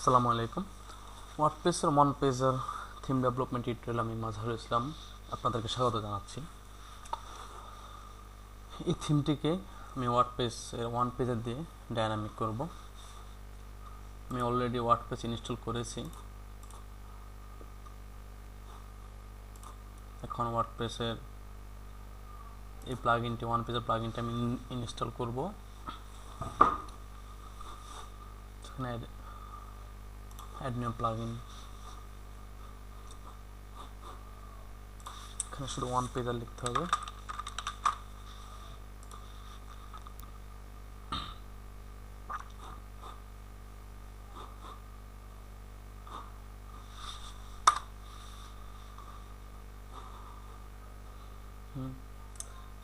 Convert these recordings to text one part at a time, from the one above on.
আসসালামু আলাইকুম। ওয়ার্ডপ্রেসের ওয়ান পেজের থিম ডেভেলপমেন্ট টিউটোরিয়াল আমি মাজহারুল ইসলাম আপনাদেরকে স্বাগত জানাচ্ছি। এই থিমটিকে আমি ওয়ার্ডপ্রেসের ওয়ান পেজের দিয়ে ডায়নামিক করব। আমি অলরেডি ওয়ার্ডপ্রেস ইনস্টল করেছি। এখন ওয়ার্ডপ্রেসের এই প্লাগইনটি ওয়ান পেজের প্লাগইনটি আমি ইনস্টল করব। এখানে অ্যাড নিউ প্লাগইন, এখানে শুধু ওয়ান পেজার লিখতে হবে।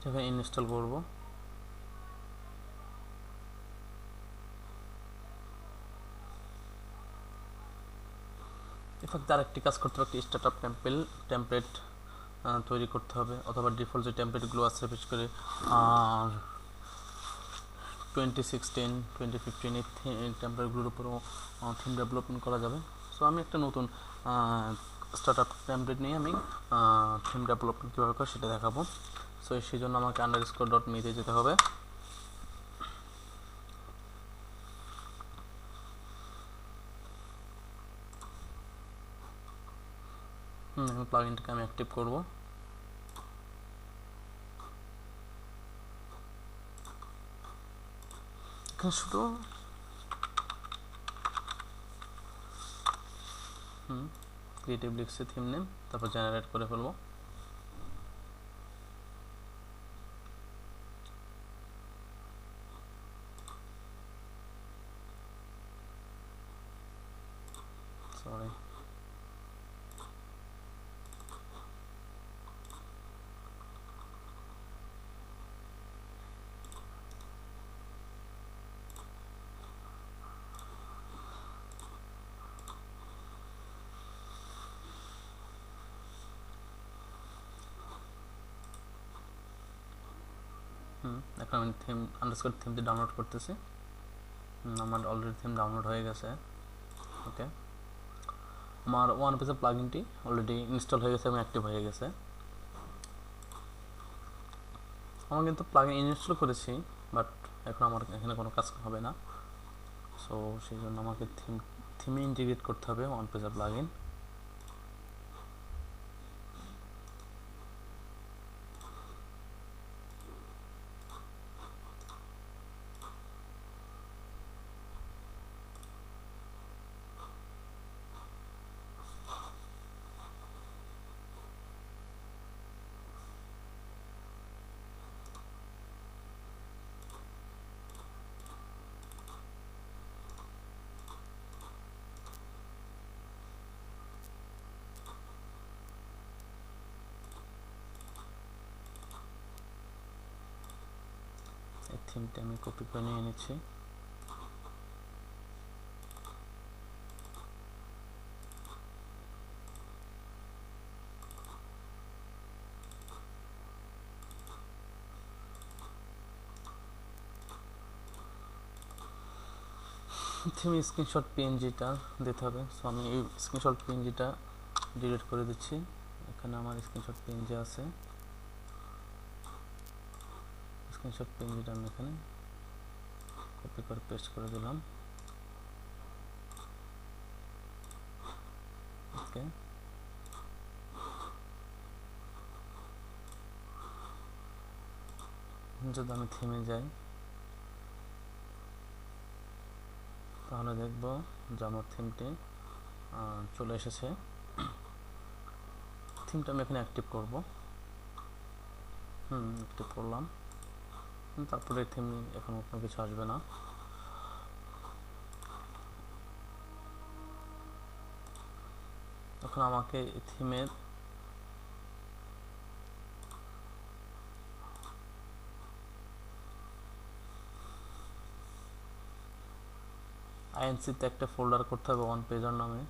এখানে ইনস্টল করব। এফাক্ট আরেকটি কাজ করতে হবে, একটি স্টার্টআপ টেমপ্লেট তৈরি করতে হবে, অথবা ডিফল্ট যে টেমপ্লেটগুলো আছে বিশেষ করে 2016 2015 এই টেমপ্লেটগুলোর উপরও থিম ডেভেলপমেন্ট করা যাবে। সো আমি একটা নতুন স্টার্টআপ টেমপ্লেট নিয়ে আমি থিম ডেভেলপমেন্ট কীভাবে করে সেটা দেখাবো। সো সেই জন্য আমাকে _.me-তে যেতে হবে। প্লাগইনটাকে আমি অ্যাক্টিভ করব। এখানে শুধু ক্রিয়েটিভ লিখছে থিম নেম, তারপর জেনারেট করে ফেলবো। সরি, এখন আমি থিমটি ডাউনলোড করতেছি। আমার অলরেডি থিম ডাউনলোড হয়ে গেছে। ওকে, আমার ওয়ান পেজের প্লাগইনটি অলরেডি ইনস্টল হয়ে গেছে এবং অ্যাক্টিভ হয়ে গেছে। আমার কিন্তু প্লাগইন ইনস্টল করেছি, বাট এখন আমার এখানে কোনো কাজ হবে না। সো সেই জন্য আমাকে থিমে ইন্টিগ্রেট করতে হবে ওয়ান পেজের প্লাগইন। এই থিমটা আমি কপি করে নিয়ে নিচ্ছি। থিম স্ক্রিনশট পিএনজিটা দিতে হবে। সো আমি এই স্ক্রিনশট পিএনজিটা ডিলিট করে দিচ্ছি। এখানে আমার স্ক্রিনশট পিএনজি আছে। স্ক্রিনশট পিএনজিটা আমি এখানে কপি করে পেস্ট করে দিলাম। ওকে, যদি আমি থিমে যাই তাহলে দেখব যে আমার থিমটি চলে এসেছে। থিমটা আমি এখানে অ্যাক্টিভ করব। অ্যাক্টিভ করলাম। তারপরে থিম এখন কোনো কিছু আসবে না। এখন আমাকে থিমের আইএনসিতে একটা ফোল্ডার করতে হবে ওয়ান পেজার নামে।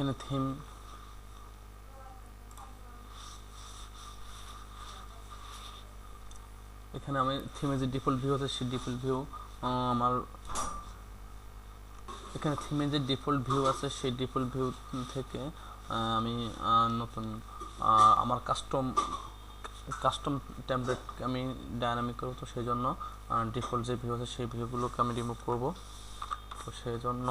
এখানে থিম, এখানে আমি থিমে যে ডিফল্ট ভিউ আছে সেই ডিফল্ট ভিউ আমার এখানে থিমে যে ডিফল্ট ভিউ আছে সেই ডিফল্ট ভিউ থেকে আমি নতুন আমার কাস্টম টেমপ্লেট আমি ডায়নামিক করব। তো সেই জন্য ডিফল্ট যে ভিউ আছে সেই ভিউগুলোকে আমি রিমুভ করব। তো সেই জন্য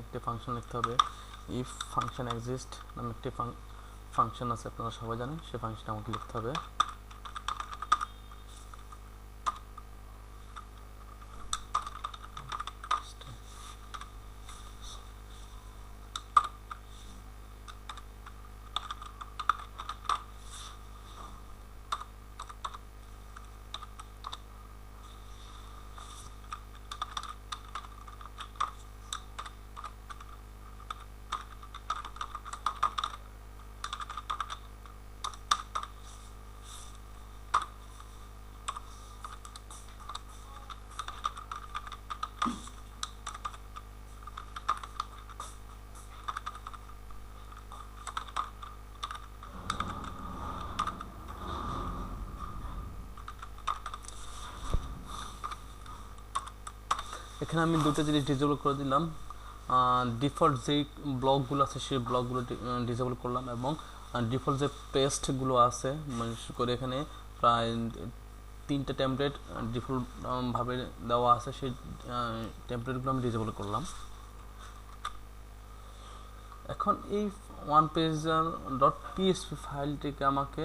একটি ফাংশন লিখতে হবে, ইফ ফাংশন এক্সিস্ট নামে একটি ফাংশন আছে, আপনারা সবাই জানেন, সেই ফাংশনটা আমাকে লিখতে হবে। এখানে আমি দুটো জিনিস ডিসেবল করে দিলাম, ডিফল্ট যেই ব্লকগুলো আছে সেই ব্লকগুলো ডিসেবল করলাম, এবং ডিফল্ট যে পেস্টগুলো আছে বিশেষ করে এখানে প্রায় 3টা টেমপ্লেট ডিফল্ট ভাবে দেওয়া আছে, সেই টেমপ্লেটগুলো আমি ডিসেবল করলাম। এখন এই ওয়ান পেজার ডট পিএসপি ফাইলটিকে আমাকে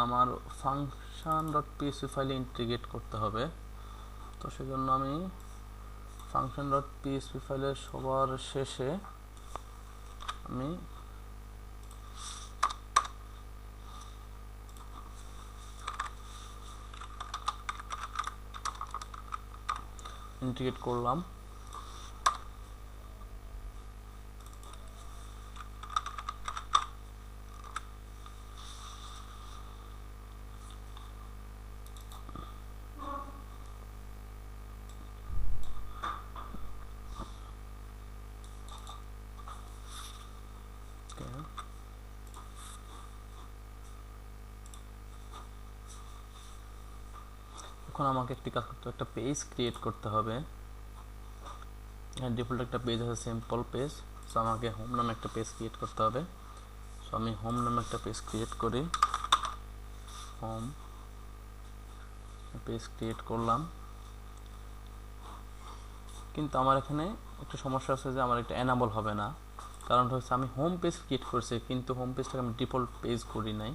আমার ফাংশন ডট পিএসপি ফাইলে ইন্টিগ্রেট করতে হবে। তো সেজন্য আমি ফাংশন ডট পিএসপি ফাইলের সবার শেষে আমি ইন্টিগ্রেট করলাম। এখন আমাকে একটি কাজ করতে হবে, একটা পেজ ক্রিয়েট করতে হবে। ডিফল্ট একটা পেজ আছে, সিম্পল পেজ। সো আমাকে হোম নামে একটা পেজ ক্রিয়েট করতে হবে। সো আমি হোম নামে একটা পেজ ক্রিয়েট করি, হোম পেজ ক্রিয়েট করলাম। কিন্তু আমার এখানে একটা সমস্যা আছে যে আমার এটা এনাবল হবে না, কারণ হচ্ছে আমি হোম পেজ ক্রিয়েট করছি কিন্তু হোম পেজটাকে আমি ডিফল্ট পেজ করি নাই।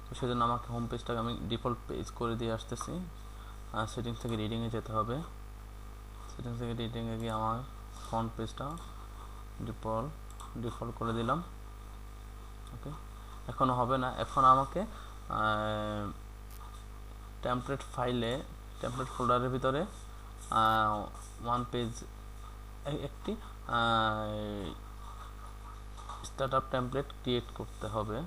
তো সেজন্য আমাকে হোম পেজটাকে আমি ডিফল্ট পেজ করে দিয়ে আসতেছি। সেটিংস থেকে রিডিংয়ে যেতে হবে, সেটিংস থেকে রিডিংয়ে গিয়ে আমার ফ্রন্ট পেজটা ডিফল্ট করে দিলাম। ওকে, এখনও হবে না। এখন আমাকে টেমপ্লেট ফাইলে, টেমপ্লেট ফোল্ডারের ভিতরে ওয়ান পেজ একটি স্টার্টআপ টেমপ্লেট ক্রিয়েট করতে হবে।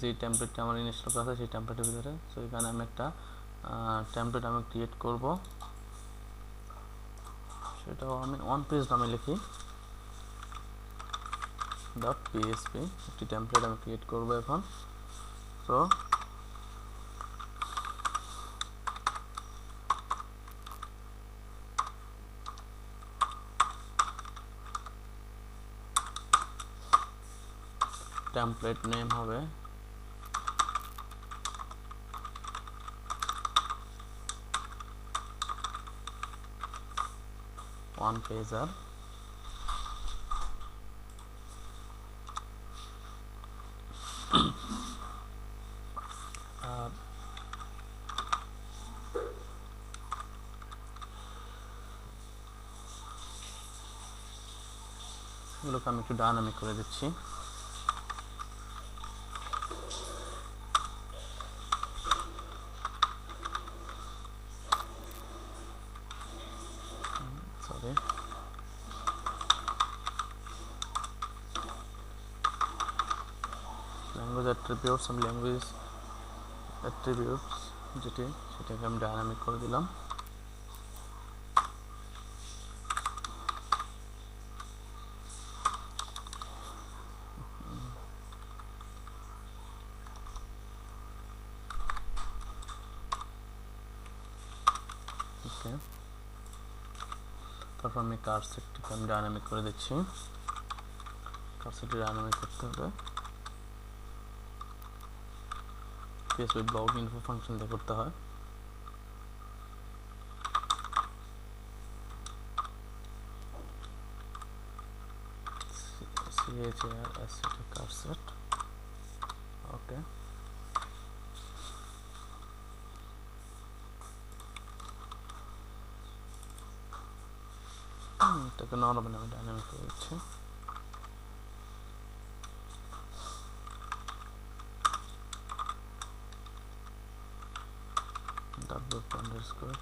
যে টেমপ্লেটটা আমার ইনস্টল করা আছে সেই টেমপ্লেটের ভিতরে। সো এখানে আমি একটা টেমপ্লেট আমি ক্রিয়েট করব, সেটাও আমি ওয়ান পেজ নামে লিখি ডট পিএসপি। একটি টেমপ্লেট আমি ক্রিয়েট করব এখন। সো টেমপ্লেট নেম হবে ওয়ান পেজার। এগুলোকে আমি একটু ডায়নামিক করে দিচ্ছি। সরি, অ্যাট্রিবিউটস আমি ল্যাঙ্গুয়েজ অ্যাট্রিবিউটস সেটাকে আমি ডাইনামিক করে দিলাম। ওকে, তারপর আমি কার্সেটটিকে আমি ডাইনামিক করে দিচ্ছি। কার্সেটটি ডাইনামিক করতে হবে পিএসপি ব্লগ ইনফো ফাংশন দিয়ে করতে হয়। কার্সেট, ওকে। এটাকে নর্মাল আমি ডাইনামিক করে দিচ্ছি।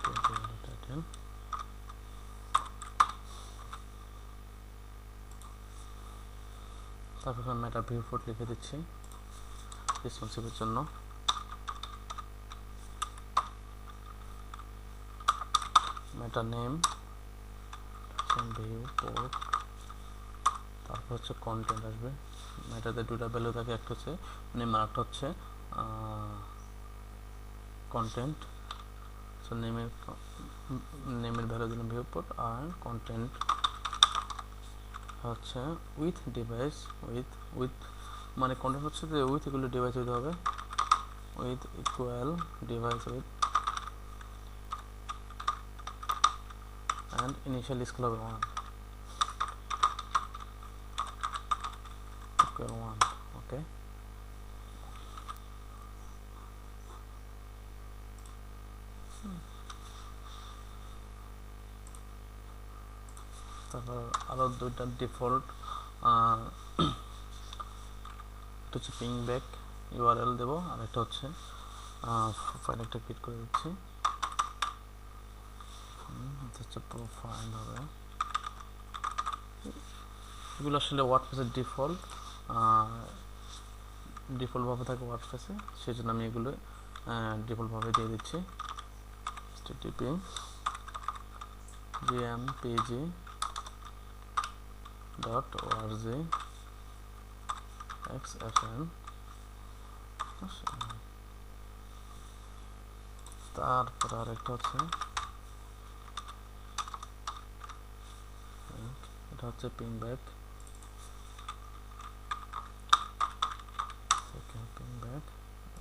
w_title তারপর আমি একটা ভিউপোর্ট লিখে দিচ্ছি রেসপন্সিভের জন্য। মেটা নেম ভিউপোর্ট, তারপর হচ্ছে কন্টেন্ট আসবে। মেটাতে দুটা ভ্যালু থাকে, একটা হচ্ছে নেম আর একটা হচ্ছে কন্টেন্ট। সো নেমের ভ্যালু দিলাম ভিউপোর্ট, আর কন্টেন্ট হচ্ছে উইথ ডিভাইস উইথ মানে কন্টেন্ট হচ্ছে যে উইথ এগুলো ডিভাইস হইতে হবে, with equal device with and initial is equal 1 equal 1, okay. তারপর আরো দুইটা ডিফল্ট হচ্ছে পিং ব্যাক ইউআরএল দেব, আর একটা হচ্ছে ফাইল একটা ক্রিয়েট করে দিচ্ছি, হচ্ছে প্রোফাইল হবে। এগুলো আসলে ওয়ার্ডপ্রেসের ডিফল্টভাবে থাকে ওয়ার্ডপ্রেসে, সেই জন্য আমি এগুলো ডিফল্টভাবে দিয়ে দিচ্ছি। http gmpg.org/xfn। তারপর আরেকটা হচ্ছে এটা হচ্ছে পিং ব্যাক,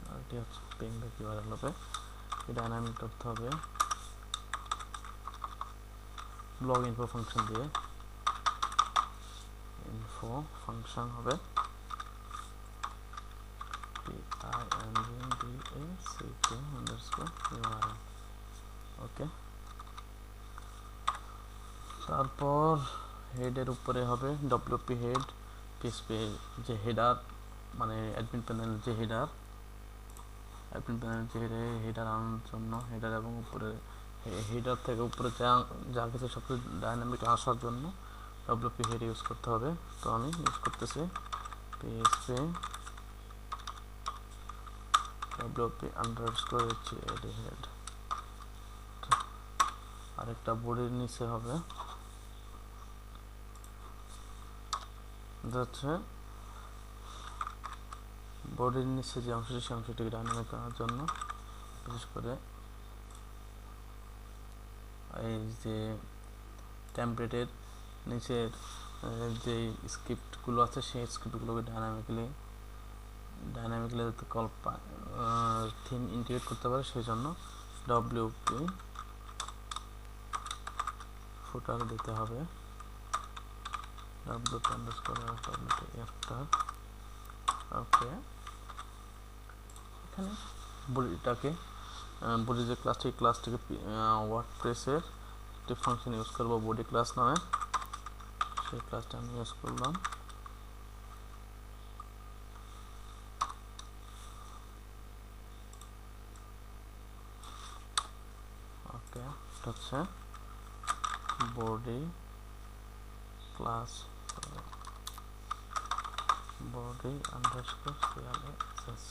আর এটি হচ্ছে পিং ব্যাক ইউআরএল হবে। ডাইনামিক করতে হবে ব্লগ ইনফো ফাংশন দিয়ে, ইনফো ফাংশন হবে PINGDACK_URL, ওকে। তারপর হেডের উপরে হবে WP হেড, পিএসপি যে হেডার মানে অ্যাডমিন প্যানেল যে হেডার আনার জন্য হেডার, এবং উপরে হেডার থেকে উপরে যা কিছু সব ডাইনামিক আসার জন্য WP হেড ইউজ করতে হবে। তো আমি ইউজ করতেছি পিএসপি WP_head। আরেকটা বডির নিচে হবে হচ্ছে বডির নিচে যে অংশটি সেই অংশটিকে ডাইনামিক করার জন্য বিশেষ করে এই যে টেমপ্লেটের নিচের যে স্ক্রিপ্টগুলো আছে সেই স্ক্রিপ্টগুলোকে ডাইনামিকলি কল থিম ইন্টিগ্রেট করতে পারে, সেই জন্য WP ফুটার দিতে হবে, WP_after, ওকে। এখানে বডিটাকে বডি যে ক্লাসটিকে ওয়ার্ডপ্রেসের একটি ফাংশন ইউজ করব বডি ক্লাস নামে, সেই ক্লাসটা আমি ইউজ করলাম। ওকে, এটা হচ্ছে body class body underscore CLS CSS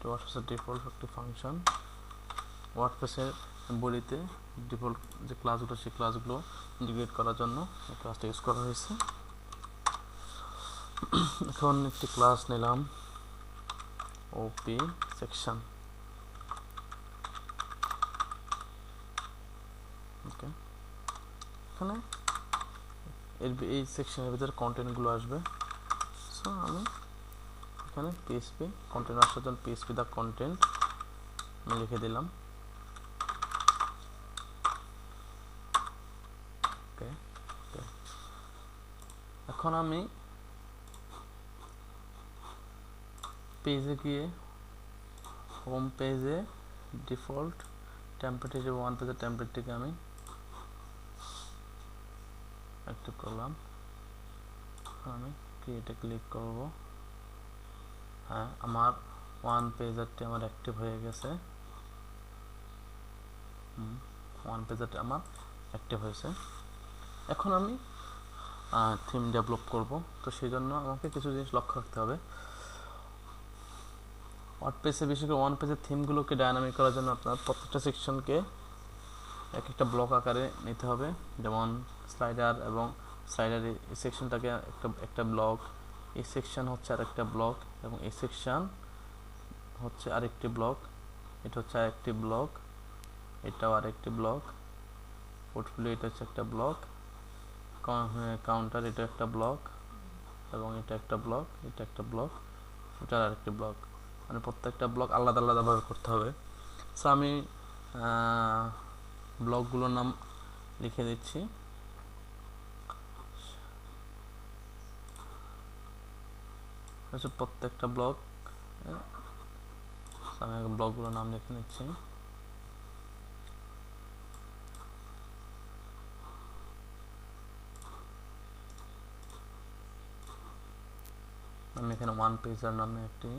ওয়ার্ডপ্রেসের ডিফল্ট একটি ফাংশন ওয়ার্ডপ্রেসের বডিতে ডিফল্ট যে ক্লাসগুলো সেই ক্লাসগুলো ইন্টিগ্রেট করার জন্য এই ক্লাসটা ইউজ করা হয়েছে। এখন একটি ক্লাস নিলাম ওপি সেকশন। ওকে, এখানে এই সেকশনের ভিতরে কন্টেন্টগুলো আসবে। সো আমি এখানে পিএসপি কন্টেন্ট আসার জন্য পিএসপি দা কন্টেন্ট আমি লিখে দিলাম। ওকে, এখন আমি পেজে গিয়ে হোম পেজে ডিফল্ট টেমপ্লেট হিসেবে ওয়ান পেজের টেমপ্লেটটিকে আমি অ্যাক্টিভ করলাম। আমি ক্রিয়েটে ক্লিক করব। হ্যাঁ, আমার ওয়ান পেজারটি আমার অ্যাক্টিভ হয়ে গেছে। ওয়ান পেজারটি আমার অ্যাক্টিভ হয়েছে। এখন আমি থিম ডেভেলপ করব। তো সেই জন্য আমাকে কিছু জিনিস লক্ষ্য রাখতে হবে। ওয়ার্ডপ্রেসে বিশেষ করে ওয়ান পেজের থিমগুলোকে ডায়নামিক করার জন্য আপনার প্রত্যেকটা সেকশনকে এক একটা ব্লক আকারে নিতে হবে। যেমন স্লাইডার এবং স্লাইডারের এই সেকশনটাকে একটা ব্লক, এই সেকশন হচ্ছে আরেকটা ব্লক, এবং এই সেকশন হচ্ছে আরেকটি ব্লক, এটা হচ্ছে আরেকটি ব্লক, এটাও আরেকটি ব্লক, পোর্টফোলিও এটা হচ্ছে একটা ব্লক, কাউন্টার এটা একটা ব্লক, এবং এটা একটা ব্লক, এটা একটা ব্লক, এটা আরেকটি ব্লক। মানে প্রত্যেকটা ব্লক আলাদা আলাদাভাবে করতে হবে। সো আমি ব্লকগুলোর নাম লিখে দিচ্ছি। প্রত্যেকটা ব্লক আমি ব্লকগুলোর নাম লিখে নিচ্ছি। আমি এখানে ওয়ান পেজার নামে একটি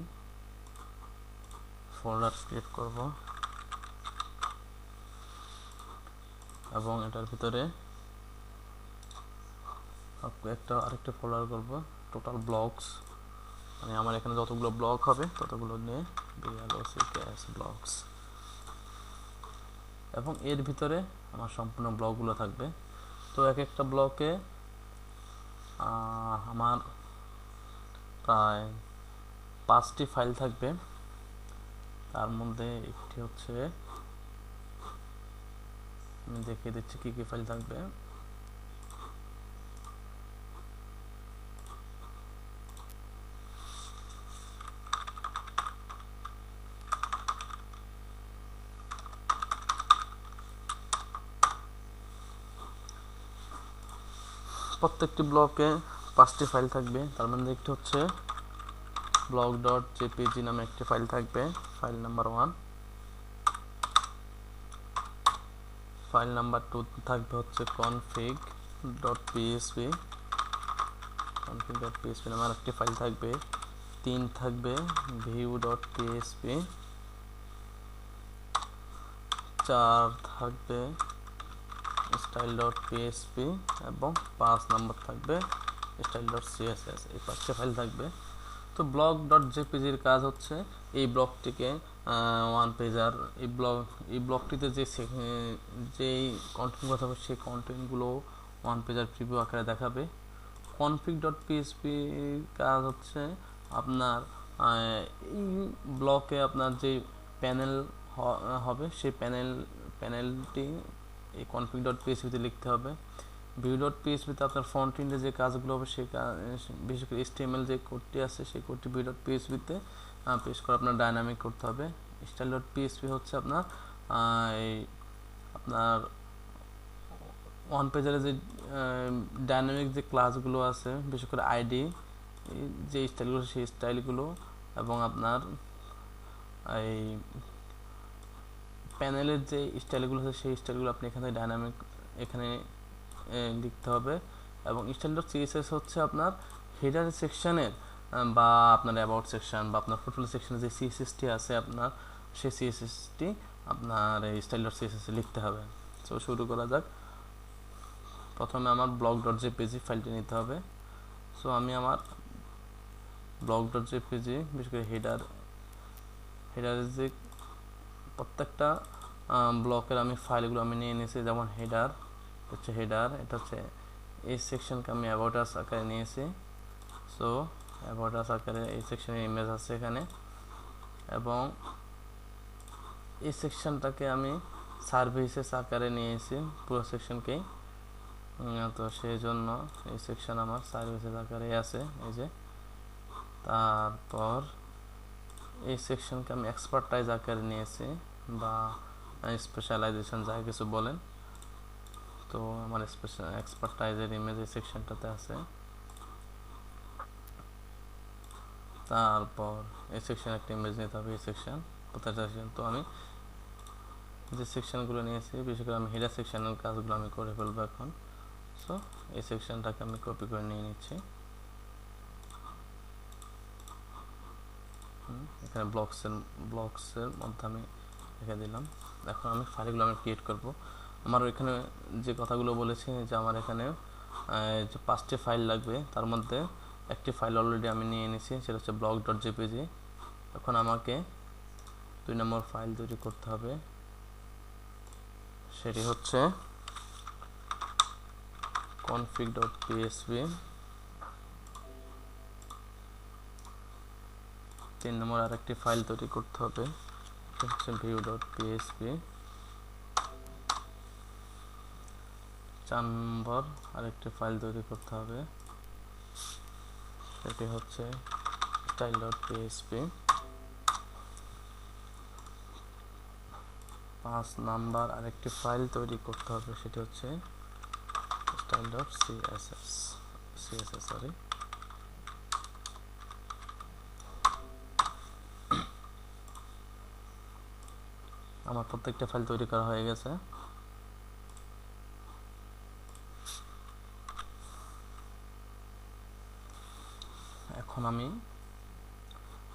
ফোল্ডার ক্রিয়েট করব, এবং এটার ভিতরে আরেকটা ফোল্ডার করব টোটাল ব্লকস। মানে আমার এখানে যতগুলো ব্লক হবে ততগুলো নিয়ে BLOCKS ব্লকস, এবং এর ভিতরে আমার সম্পূর্ণ ব্লকগুলো থাকবে। তো এক একটা ব্লকে আমার প্রায় 5টি ফাইল থাকবে। তার মধ্যে একটি হচ্ছে, আমি দেখিয়ে দিচ্ছি কি কি ফাইল থাকবে। প্রত্যেকটি ব্লকে 5টি ফাইল থাকবে। তার মধ্যে একটি হচ্ছে blog.jpg নামে একটি ফাইল থাকবে, ফাইল নাম্বার 1। ফাইল নাম্বার 2 থাকবে হচ্ছে config.php নামে একটি ফাইল থাকবে। 3 থাকবে view.php, 4 থাকবে style.php, এবং 5 নম্বর থাকবে style.css। এই 5টি ফাইল থাকবে। তো blog.jpg এর কাজ হচ্ছে এই ব্লকটিকে ওয়ান পেজার এই ব্লকটিতে যেই কন্টেন্টগুলো থাকবে সেই কন্টেন্টগুলো ওয়ান পেজার প্রিভিউ আকারে দেখাবে। config.php কাজ হচ্ছে আপনার এই ব্লকে আপনার যে প্যানেল হবে সেই প্যানেলটি এই config.php তে লিখতে হবে। view.php তে আপনার ফ্রন্ট এন্ডে যে কাজগুলো হবে সেই বিশেষ করে HTML যে কোডটি আছে সেই কোডটি view.php তে পেস্ট করে আপনার ডায়নামিক করতে হবে। style.php হচ্ছে আপনার ওয়ান পেজারে যে ডায়নামিক যে ক্লাসগুলো আছে, বিশেষ করে আইডি যে স্টাইলগুলো সেই স্টাইলগুলো, এবং আপনার এই প্যানেলের যে স্টাইলগুলো আছে সেই স্টাইলগুলো আপনি এখানে ডায়নামিক এখানে লিখতে হবে। এবং style.css হচ্ছে আপনার হেডার সেকশনের বা আপনার অ্যাবাউট সেকশন বা আপনার পোর্টফোলিও সেকশনে যে CSSটি আছে আপনার সেই CSSটি আপনার এই style.css লিখতে হবে। তো শুরু করা যাক। প্রথমে আমার blog.jpg ফাইলটি নিতে হবে। সো আমি আমার ব্লক ডট জেপিজি, বিশেষ করে হেডার যে প্রত্যেকটা ব্লকের আমি ফাইলগুলো আমি নিয়ে নিয়েছি। যেমন হেডার, এটা হচ্ছে এই সেকশনকে আমি অ্যাবাউট আস আকারে নিয়েছি। সো অ্যাবাউট আস আকারে এই সেকশনের ইমেজ আছে এখানে, এবং এই সেকশনটাকে আমি সার্ভিসেস আকারে নিয়েছি পুরো সেকশনকেই। তো সেই জন্য এই সেকশন আমার সার্ভিসেস আকারে আছে এই যে। তারপর এই সেকশনকে আমি এক্সপার্টাইজ আকারে নিয়েছি, বা স্পেশালাইজেশন যা কিছু বলেন। তো আমার এক্সপার্টাইজের ইমেজ এই সেকশনটাতে আছে। তারপর এই সেকশন একটা ইমেজ নিতে হবে, এই সেকশন প্রত্যেকটা সেকশন। তো আমি যে সেকশনগুলো নিয়েছি, বিশেষ করে আমি হেডার সেকশনের কাজগুলো আমি করে ফেলবো এখন। সো এই সেকশনটাকে আমি কপি করে নিয়ে নিচ্ছি। এখানে ব্লকসের মধ্যে আমি রেখে দিলাম। এখন আমি ফাইলগুলো আমি ক্রিয়েট করব। আমার এখানে যে কথাগুলো বলেছি যে আমার এখানে যে 5টি ফাইল লাগবে, তার মধ্যে একটি ফাইল অলরেডি আমি নিয়ে নিয়েছি, সেটা হচ্ছে ব্লক ডট জেপিজি। এখন আমাকে 2 নম্বর ফাইল তৈরি করতে হবে, সেটি হচ্ছে config.php। 3 নম্বর আরেকটি ফাইল তৈরি করতে হবে, সেটা হচ্ছে view.php। 4 নম্বর আরেকটি ফাইল তৈরি করতে হবে, সেটি হচ্ছে style.php। 5 নাম্বার আরেকটি ফাইল তৈরি করতে হবে, সেটি হচ্ছে style.css। আমার প্রত্যেকটা ফাইল তৈরি করা হয়ে গেছে। এখন আমি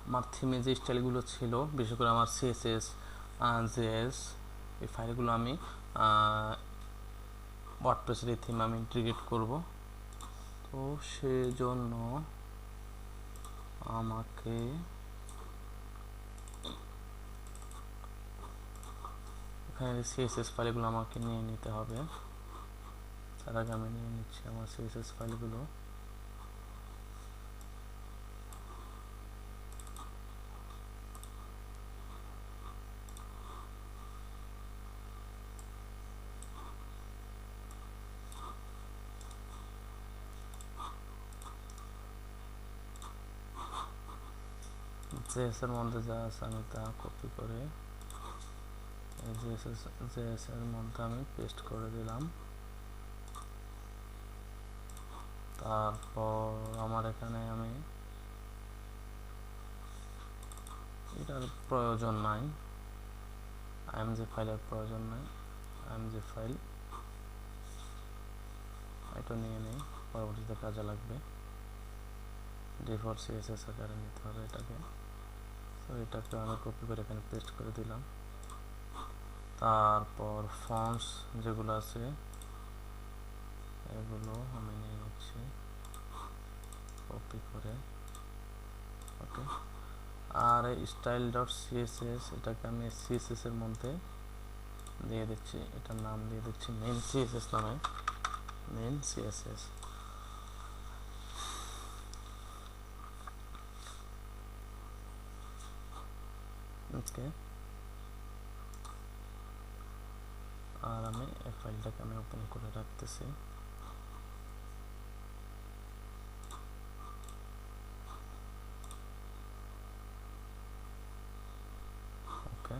আমার থিমে যে স্টাইলগুলো ছিল, বিশেষ করে আমার CSS, JS, এই ফাইলগুলো আমি ওয়ার্ডপ্রেসের এই থিমে আমি ইন্টিগ্রেট করব। তো সেজন্য আমাকে এখানে CSS ফাইলগুলো আমাকে নিয়ে নিতে হবে। তার আগে আমি নিয়ে নিচ্ছি আমার CSS ফাইলগুলো। JS এর মধ্যে যা আছে আমি তা কপি করে এই JS এর মধ্যে আমি পেস্ট করে দিলাম। তারপর আমার এখানে আমি এটার প্রয়োজন নাই, IMG ফাইলের প্রয়োজন নাই। IMG ফাইল এটা নিয়ে নেই, পরবর্তীতে কাজে লাগবে। ডিফল্ট CSS আকারে নিতে হবে এটাকে। তো এটাকে আমি কপি করে এখানে পেস্ট করে দিলাম। তারপর ফন্টস যেগুলো আছে এগুলো আমি নিয়ে নিচ্ছি কপি করে। ওকে, আর এই style.css এটাকে আমি CSS এর মধ্যে দিয়ে দিচ্ছি, এটার নাম দিয়ে দিচ্ছি মেন CSS নামে, মেন CSS। ওকে, আর আমি এই ফাইলটাকে আমি ওপেন করে রাখতেছি। ওকে,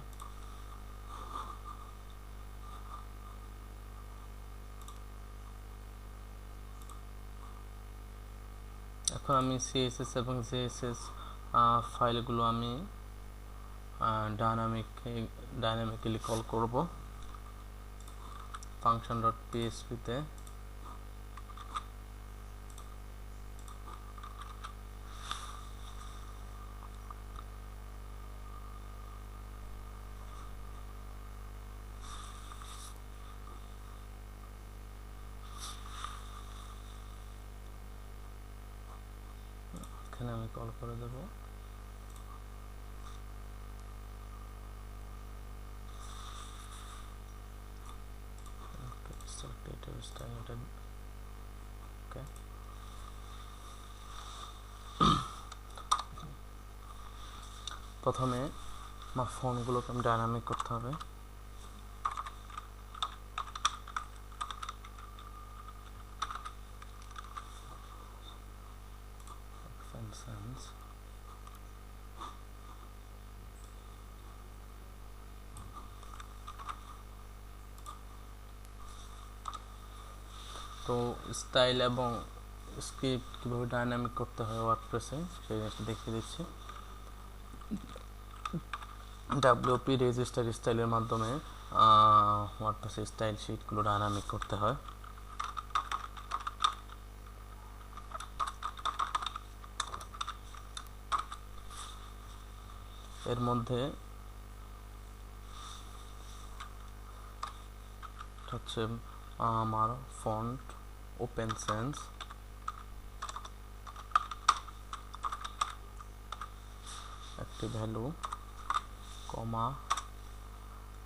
এখন আমি CSS এবং JSS ফাইলগুলো আমি ডাইনামিক্যালি কল করব function.php তে। এখানে আমি কল করে দেব প্রথমে আমার ফন্টগুলোকে আমি ডাইনামিক করতে হবে। তো স্টাইল এবং স্ক্রিপ্ট কীভাবে ডাইনামিক করতে হয় ওয়ার্ডপ্রেসে সেই জিনিসটা দেখিয়ে দিচ্ছি। ডাব্লিউপি রেজিস্টার স্টাইলের মাধ্যমে ওয়ার্ডপ্রেসে স্টাইল শিটগুলো ডাইনামিক করতে হয়। এর মধ্যে হচ্ছে আমার ফন্ট ওপেন সেন্স, একটি ভ্যালু, কমা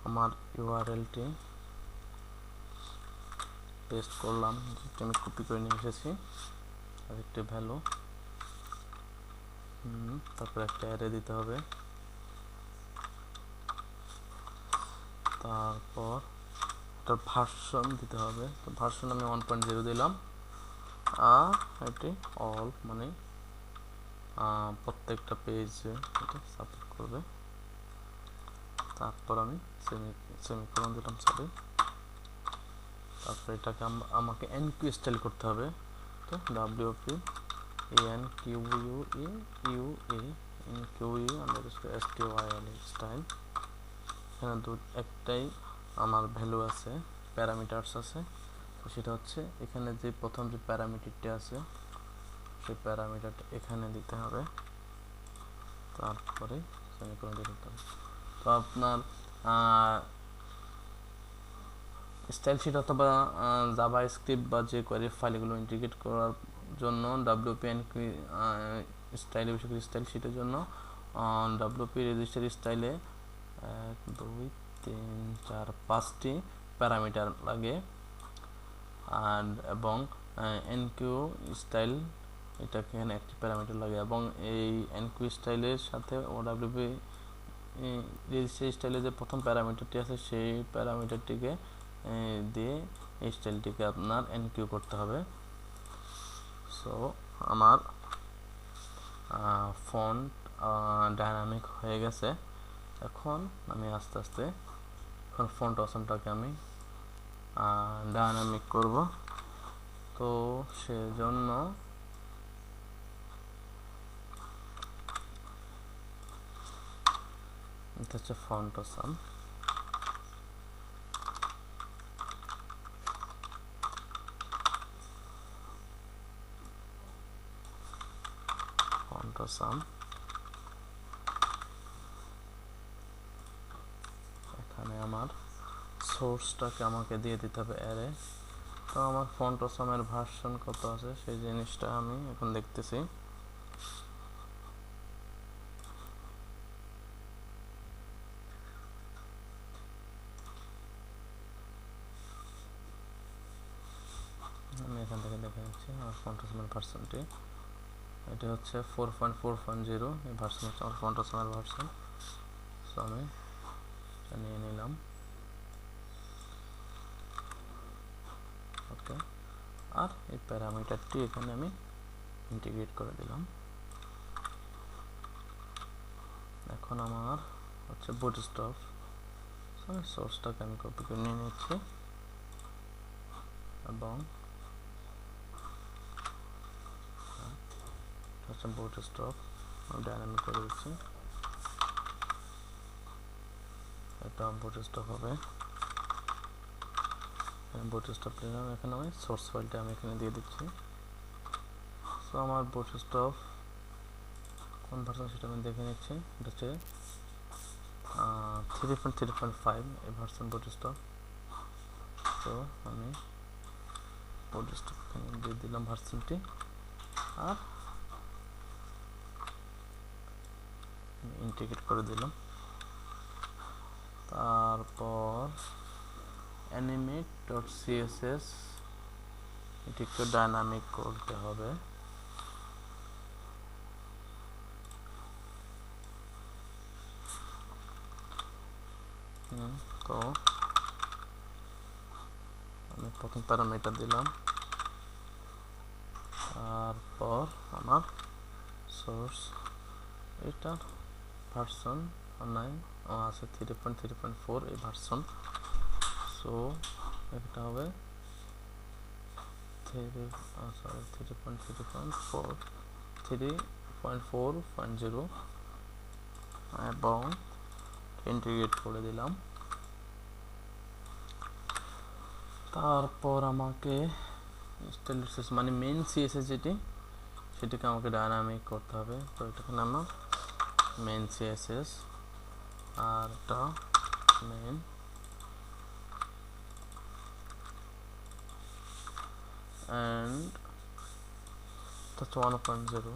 আমার ইউআরএলটি পেস্ট করলাম, যেটা আমি কপি করে নিয়ে এসেছি, আর একটি ভ্যালু, তারপর একটা অ্যারে দিতে হবে, তারপর এটার ভার্সন দিতে হবে। তো ভার্সন আমি 1.0 দিলাম, আর এটি অল মানে প্রত্যেকটা পেজে এটা সাপোর্ট করবে। তারপর আমি সেমিকোলন দিলাম, সরি। তারপর এটাকে আমাকে এনকিউ স্টাইল করতে হবে। তো ডাব্লিউপি এনকিউইউই এনকিউই আন্ডারস্কোর এসটিওয়াইএল স্টাইল। এখানে একটাই আমার ভ্যালু আছে, প্যারামিটারস আছে। তো সেটা হচ্ছে এখানে যে প্রথম যে প্যারামিটারটি আছে সেই প্যারামিটারটা এখানে দিতে হবে, তারপরে সেমিকোলন দিতে হবে। তো আপনার স্টাইল শিট অথবা জাভা স্ক্রিপ্ট বা যে কোয়েরি ফাইলগুলো ইন্টিগ্রেট করার জন্য ডাব্লিউপি এনকিউ স্টাইলে, বিশেষ করে স্টাইল শিটের জন্য ডাব্লিউপি রেজিস্টার স্টাইলে 1 2 3 4 5টি প্যারামিটার লাগে, এবং এনকিউ স্টাইল এটাকে এখানে একটি প্যারামিটার লাগে। এবং এই এনকিউ স্টাইলের সাথে ওডাব্লিউপি রেজিস্টার স্টাইলে যে প্রথম প্যারামিটারটি আছে সেই প্যারামিটারটিকে দিয়ে এই স্টাইলটিকে আপনার এনকিউ করতে হবে। সো আমার ফন্ট ডাইনামিক হয়ে গেছে। এখন আমি আস্তে আস্তে এখন ফন্ট অপশনটাকে আমি ডাইনামিক করব। তো সেজন্য এটা হচ্ছে ফন্ট অপশন। এখানে আমার সোর্সটাকে আমাকে দিয়ে দিতে হবে অ্যারে। তো আমার ফন্ট অসমের ভার্সন কত আছে সেই জিনিসটা আমি এখন দেখতেছি। আমি এখান থেকে দেখে নিচ্ছি আমার ফন্ট অসমের ভার্সনটি, এটি হচ্ছে 4.4.0। এই ভার্সন হচ্ছে আমার ফন্ট অসমের ভার্সন। সো আমি নিয়ে নিলাম, ওকে। আর এই প্যারামিটারটি এখানে আমি ইন্টিগ্রেট করে দিলাম। এখন আমার হচ্ছে বুটস্ট্র্যাপ, সোর্সটাকে আমি কপি করে নিয়ে নিচ্ছি এবং হচ্ছে বুটস্ট্র্যাপ ডাইনামিক করে দিচ্ছি। এটা বুটস্ট্র্যাপ হবে, বুটস্ট্র্যাপ নিলাম। এখানে আমি সোর্স ফাইলটা আমি এখানে দিয়ে দিচ্ছি। সো আমার বুটস্ট্র্যাপ কোন ভার্সন সেটা আমি দেখে নিচ্ছি। এটা হচ্ছে 3.3.5 এই ভার্সন বুটস্ট্র্যাপ। তো আমি বুটস্ট্র্যাপ এখানে দিয়ে দিলাম ভার্সনটি। আর ইন্টিগ্রেট করে দিলাম। তারপর animate.css এটি একটু ডাইনামিক করতে হবে। তো আমি প্রথম প্যারামিটার দিলাম, তারপর আমার সোর্স এটা ভার্সন 9 আছে 3.3.4 এই ভার্সন। সো এটা হবে 3.4.0 এবং ইন্টিগ্রেট করে দিলাম। তারপর আমাকে মানে মেইন সিএসএস যেটি সেটাকে আমাকে ডায়নামিক করতে হবে। তো এটাকে নাম মেইন সিএসএস আর এটা মেইন and হচ্ছে 1.0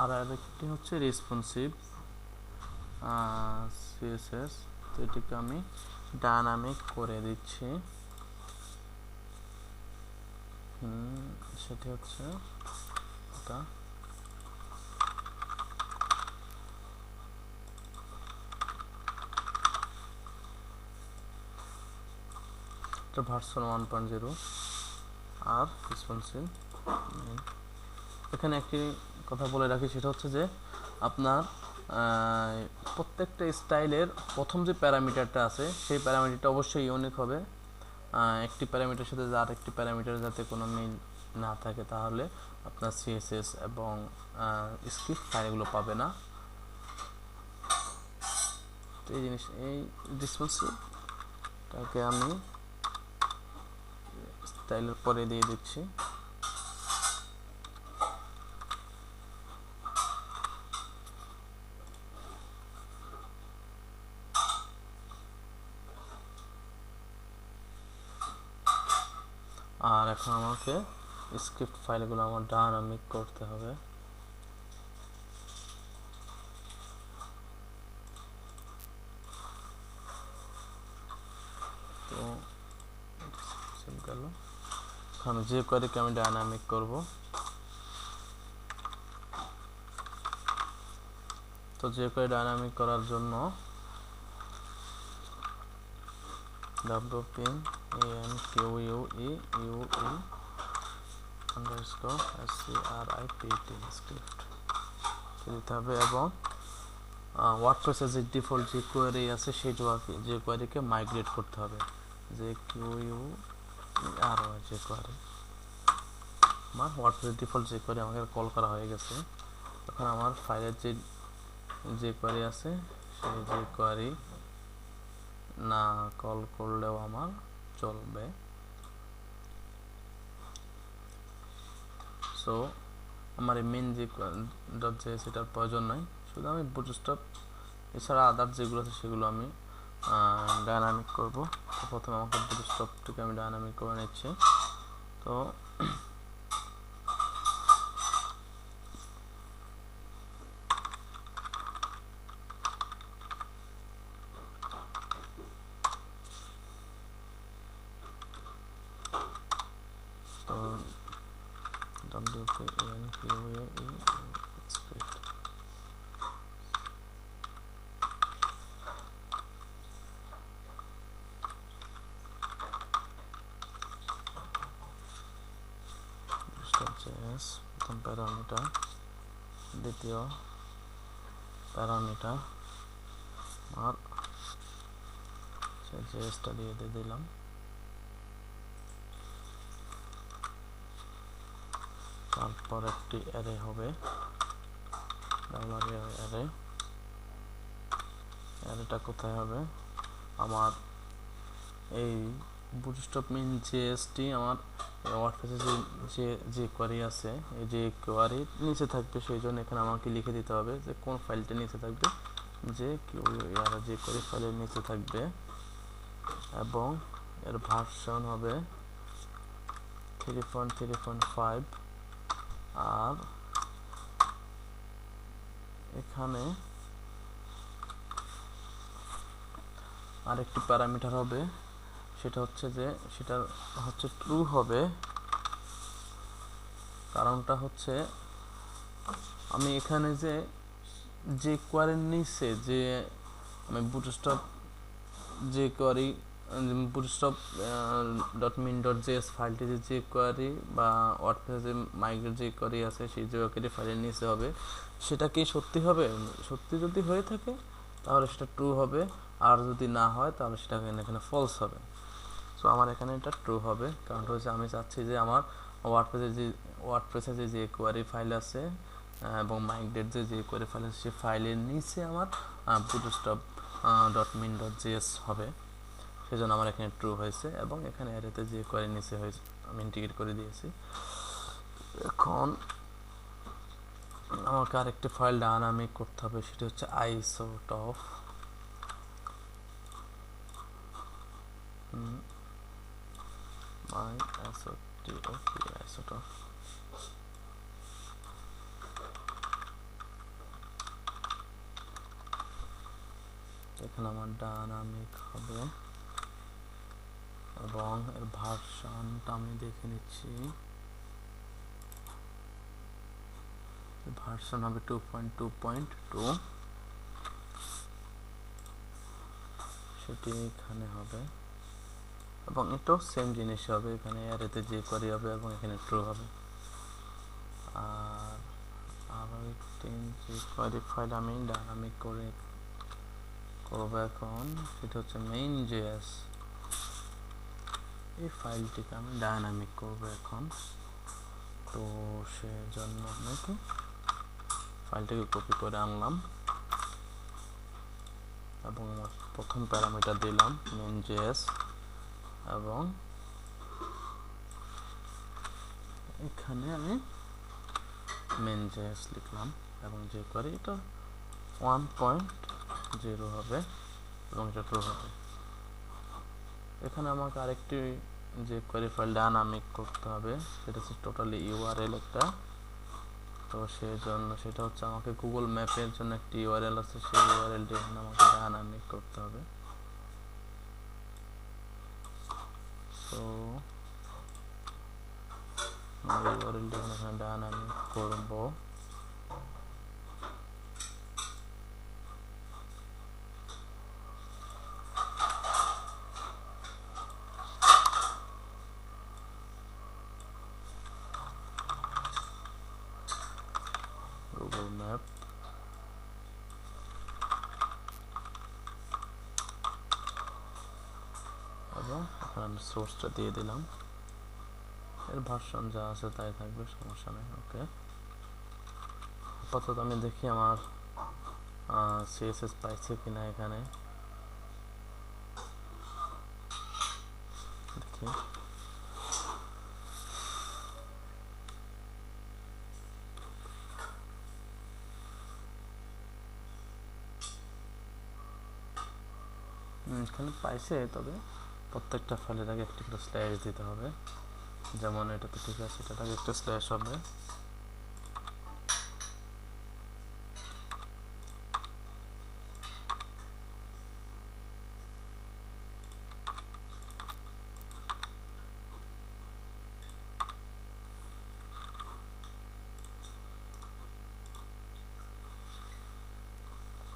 আর আরেকটি হচ্ছে রেসপন্সিভ সিএসএস। তো এটিকে আমি ডায়নামিক করে দিচ্ছি। সেটি হচ্ছে এটা ভার্সন 1.0 আর রেসপন্সিভ। এখানে একটি কথা বলে রাখি, সেটা হচ্ছে যে আপনার প্রত্যেকটা স্টাইলের প্রথম যে প্যারামিটারটা আছে সেই প্যারামিটারটা অবশ্যই ইউনিক হবে। একটি প্যারামিটারের সাথে আর একটি প্যারামিটার যাতে কোনো মিল না থাকে, তাহলে আপনার সিএসএস এবং স্ক্রিপ্ট ফাইলগুলো পাবে না। তো এই জিনিস এই রেসপন্সিভটাকে আমি স্টাইলের পরে দিয়ে দিচ্ছি। আর এখন আমাকে স্ক্রিপ্ট ফাইলগুলো আমার ডায়নামিক করতে হবে। তো আমি যে কোয়ারিকে আমি ডায়নামিক করব, তো যে কোয়ারি ডায়নামিক করার জন্য wp enqueue_script দিতে হবে এবং ওয়ার্ডপ্রেসের যে ডিফল্ট যে কোয়ারি আছে সেই যে কোয়ারিকে মাইগ্রেট করতে হবে। যে যে কোয়ারি আমার ওয়ার্ডপ্রেসের ডিফল্ট যে কোয়ারি আমাকে কল করা হয়ে গেছে। এখন আমার ফাইলের যে কোয়ারি আছে সেই যে কোয়ারি না কল করলেও আমার চলবে। সো আমার এই মেইন যে .js এটার প্রয়োজন নাই, শুধু আমি বুটস্ট্র্যাপ এছাড়া আদার যেগুলো আছে সেগুলো আমি ডায়নামিক করব। তো প্রথমে আমাকে বুটস্ট্র্যাপটিকে আমি ডায়নামিক করে নিচ্ছি। তো wp enqueue_script .js প্রথম প্যারামিটার, দ্বিতীয় প্যারামিটার আর জেএসটা দিয়ে দিলাম। তারপর একটি অ্যারে হবে, অ্যারেটা কোথায় হবে? আমার এই বুটস্ট্র্যাপ মেইন জেএসটি আমার ওয়ার্ডপ্রেসে যে কোয়ারি আছে এই যে কোয়ারি নিচে থাকবে, সেই জন্য এখানে আমাকে লিখে দিতে হবে যে কোন ফাইলটা নিচে থাকবে, যে কোয়ারি ফাইলের নিচে থাকবে এবং এর ভার্সন হবে 3.3.5 আর এখানে আরেকটি প্যারামিটার হবে, সেটা হচ্ছে যে সেটা হচ্ছে ট্রু হবে। কারণটা হচ্ছে আমি এখানে যে কোয়ারির নিচে যে আমি বুটস্ট্র্যাপ যে কোয়ারি বুটস্ট্র্যাপ .min.js ফাইলটি যে কোয়ারি বা ওয়ার্ডপ্রেসে যে মাইগ্রেট যে কোয়ারি আছে সেই যে কোয়ারি ফাইলের নিচে হবে, সেটা কি সত্যি হবে? সত্যি যদি হয়ে থাকে তাহলে সেটা ট্রু হবে, আর যদি না হয় তাহলে সেটা এখানে ফলস হবে। সো আমার এখানে এটা ট্রু হবে, কারণটা হচ্ছে আমি চাচ্ছি যে আমার ওয়ার্ডপ্রেসে যে কোয়ারি ফাইল আছে এবং মাইগ্রেট যে কোয়ারি ফাইল আছে সেই ফাইলের নিচে আমার বুটস্ট্র্যাপ .min.js হবে, সেজন্য আমার এখানে ট্রু হয়েছে এবং এখানে অ্যারেতে যে কোয়ারি নিচে হয়েছে আমি ইন্টিগ্রেট করে দিয়েছি। এখন আমাকে আরেকটি ফাইল ডায়নামিক করতে হবে, সেটা হচ্ছে isotop isotop এখানে আমার ডায়নামিক হবে এবং এর ভার্সনটা আমি দেখে নিচ্ছি, ভার্সন হবে 2.2.2, সেটি এখানে হবে এবং এটাও সেম জিনিস হবে, এখানে অ্যারেতে যে কোয়ারি হবে এবং এখানে ট্রু হবে। আর আরও একটি যে কোয়ারি ফাইল আমি ডায়নামিক করব এখন, সেটা হচ্ছে main.js। এই ফাইলটিকে আমি ডায়নামিক করব এখন, তো সেজন্য আমি ফাইলটিকে কপি করে আনলাম এবং আমার প্রথম প্যারামিটার দিলাম main.js এবং এখানে আমি main.js লিখলাম এবং যে কোয়ারি এটা 1.0 হবে এবং এটা ট্রু হবে। এখানে আমাকে আরেকটি যে কোয়ারি ফাইল ডায়নামিক করতে হবে, সেটা হচ্ছে টোটালি ইউআরএল একটা, তো সেজন্য সেটা হচ্ছে আমাকে গুগল ম্যাপের জন্য একটি ইউআরএল আছে, সেই ইউআরএলটি এখানে আমাকে ডায়নামিক করতে হবে। সো আমি ইউআরএলটি এখানে ডায়নামিক করব। গুগল ম্যাপ এবং এখানে আমি সোর্সটা দিয়ে দিলাম, এর ভার্সন যা আছে তাই থাকবে, সমস্যা নেই। ওকে, আপাতত আমি দেখি আমার সিএসএস পাইছে কিনা, এখানে দেখি। এখানে পাইছে, তবে প্রত্যেকটা ফাইলের আগে একটি করে স্ল্যাশ দিতে হবে, যেমন এটা তো ঠিক আছে, এটার আগে একটা স্ল্যাশ হবে।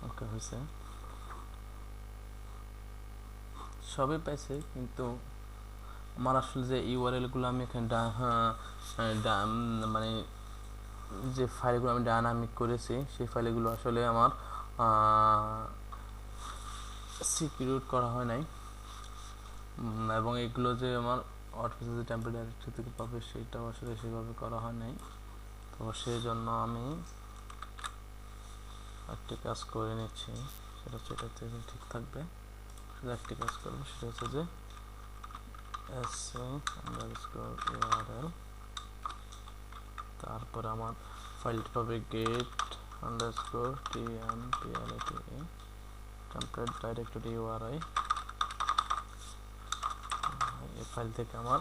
ওকে, হয়েছে, সবই পাইছে, কিন্তু আমার আসলে যে ইউআরএলগুলো আমি এখানে মানে যে ফাইলগুলো আমি ডায়নামিক করেছি সেই ফাইলগুলো আসলে আমার সিকিউর করা হয় নাই, এবং এগুলো যে আমার ওয়ার্ডপ্রেসে যে টেমপ্লেট ডাইরেক্টরি থেকে পাবে সেটাও আসলে সেভাবে করা হয় নাই। তো সেই জন্য আমি একটি কাজ করে নিচ্ছি, সেটা হচ্ছে এটাতে ঠিক থাকবে। শুধু একটি কাজ করবো, সেটা হচ্ছে যে s_url, তারপরে আমার ফাইলটি পাবে get_tmplate টেমপ্লেট ডাইরেক্টরি ইউআরআই। এই ফাইল থেকে আমার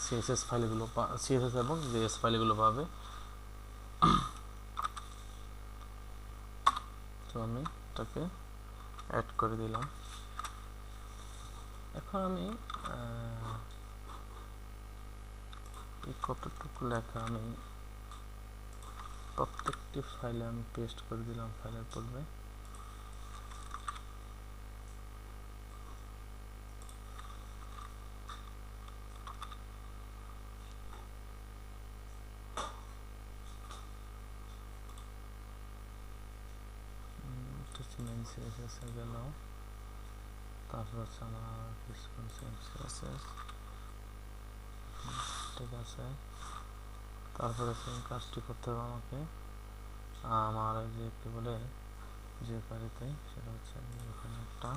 সিএসএস ফাইলগুলো সিএসএস এবং জেএস ফাইলগুলো পাবে। তো আমি এটাকে অ্যাড করে দিলাম। এখন আমি এই কতটুকু লেখা আমি প্রত্যেকটি ফাইলে আমি পেস্ট করে দিলাম ফাইলের পূর্বে। CSS গেল, তারপর হচ্ছে আমার CSS, ঠিক আছে। তারপরে কাজটি করতে হবে আমাকে, আমার যে কি বলে যে কারিতে, সেটা হচ্ছে এখানে একটা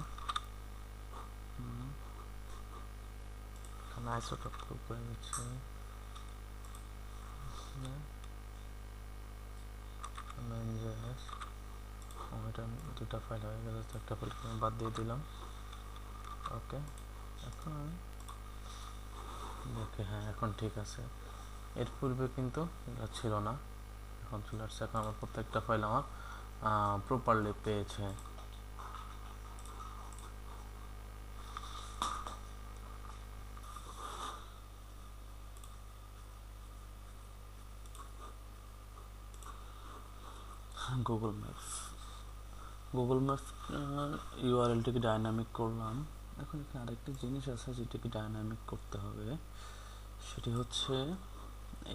এখানে আইসোটপ প্রুফ করে দিচ্ছি। এটা দুটা ফাইল হয়ে গেছে, একটা ফাইল বাদ দিয়ে দিলাম। ওকে, এখন আমি দেখি, হ্যাঁ এখন ঠিক আছে। এর পূর্বে কিন্তু এটা ছিল না, এখন চলে আসছে। এখন আমার প্রত্যেকটা ফাইল আমার প্রপারলি পেয়েছে। গুগল ম্যাপস ইউআরএলটিকে ডাইনামিক করলাম। এখন এখানে আরেকটি জিনিস আছে যেটাকে ডাইনামিক করতে হবে, সেটি হচ্ছে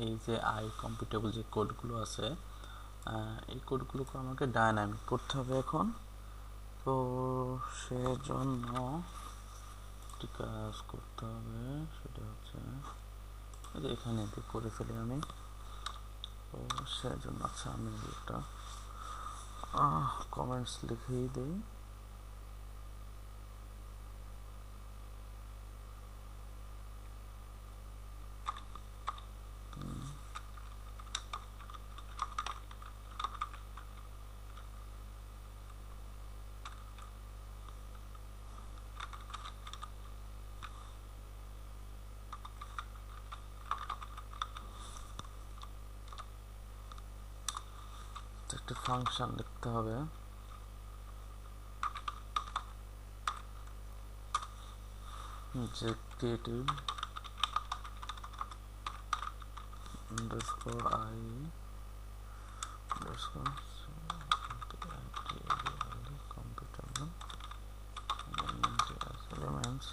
এই যে কম্পিউটেবল যে কোডগুলো আছে, এই কোডগুলোকে আমাকে ডাইনামিক করতে হবে এখন। তো সেজন্য একটি কাজ করতে হবে, সেটা হচ্ছে এখানে করে ফেলি আমি। তো সেজন্য আচ্ছা আমি একটা কমেন্টস লিখেই দিই। একটা ফাংশন লিখতে হবে, যে creative underscore I underscore computable elements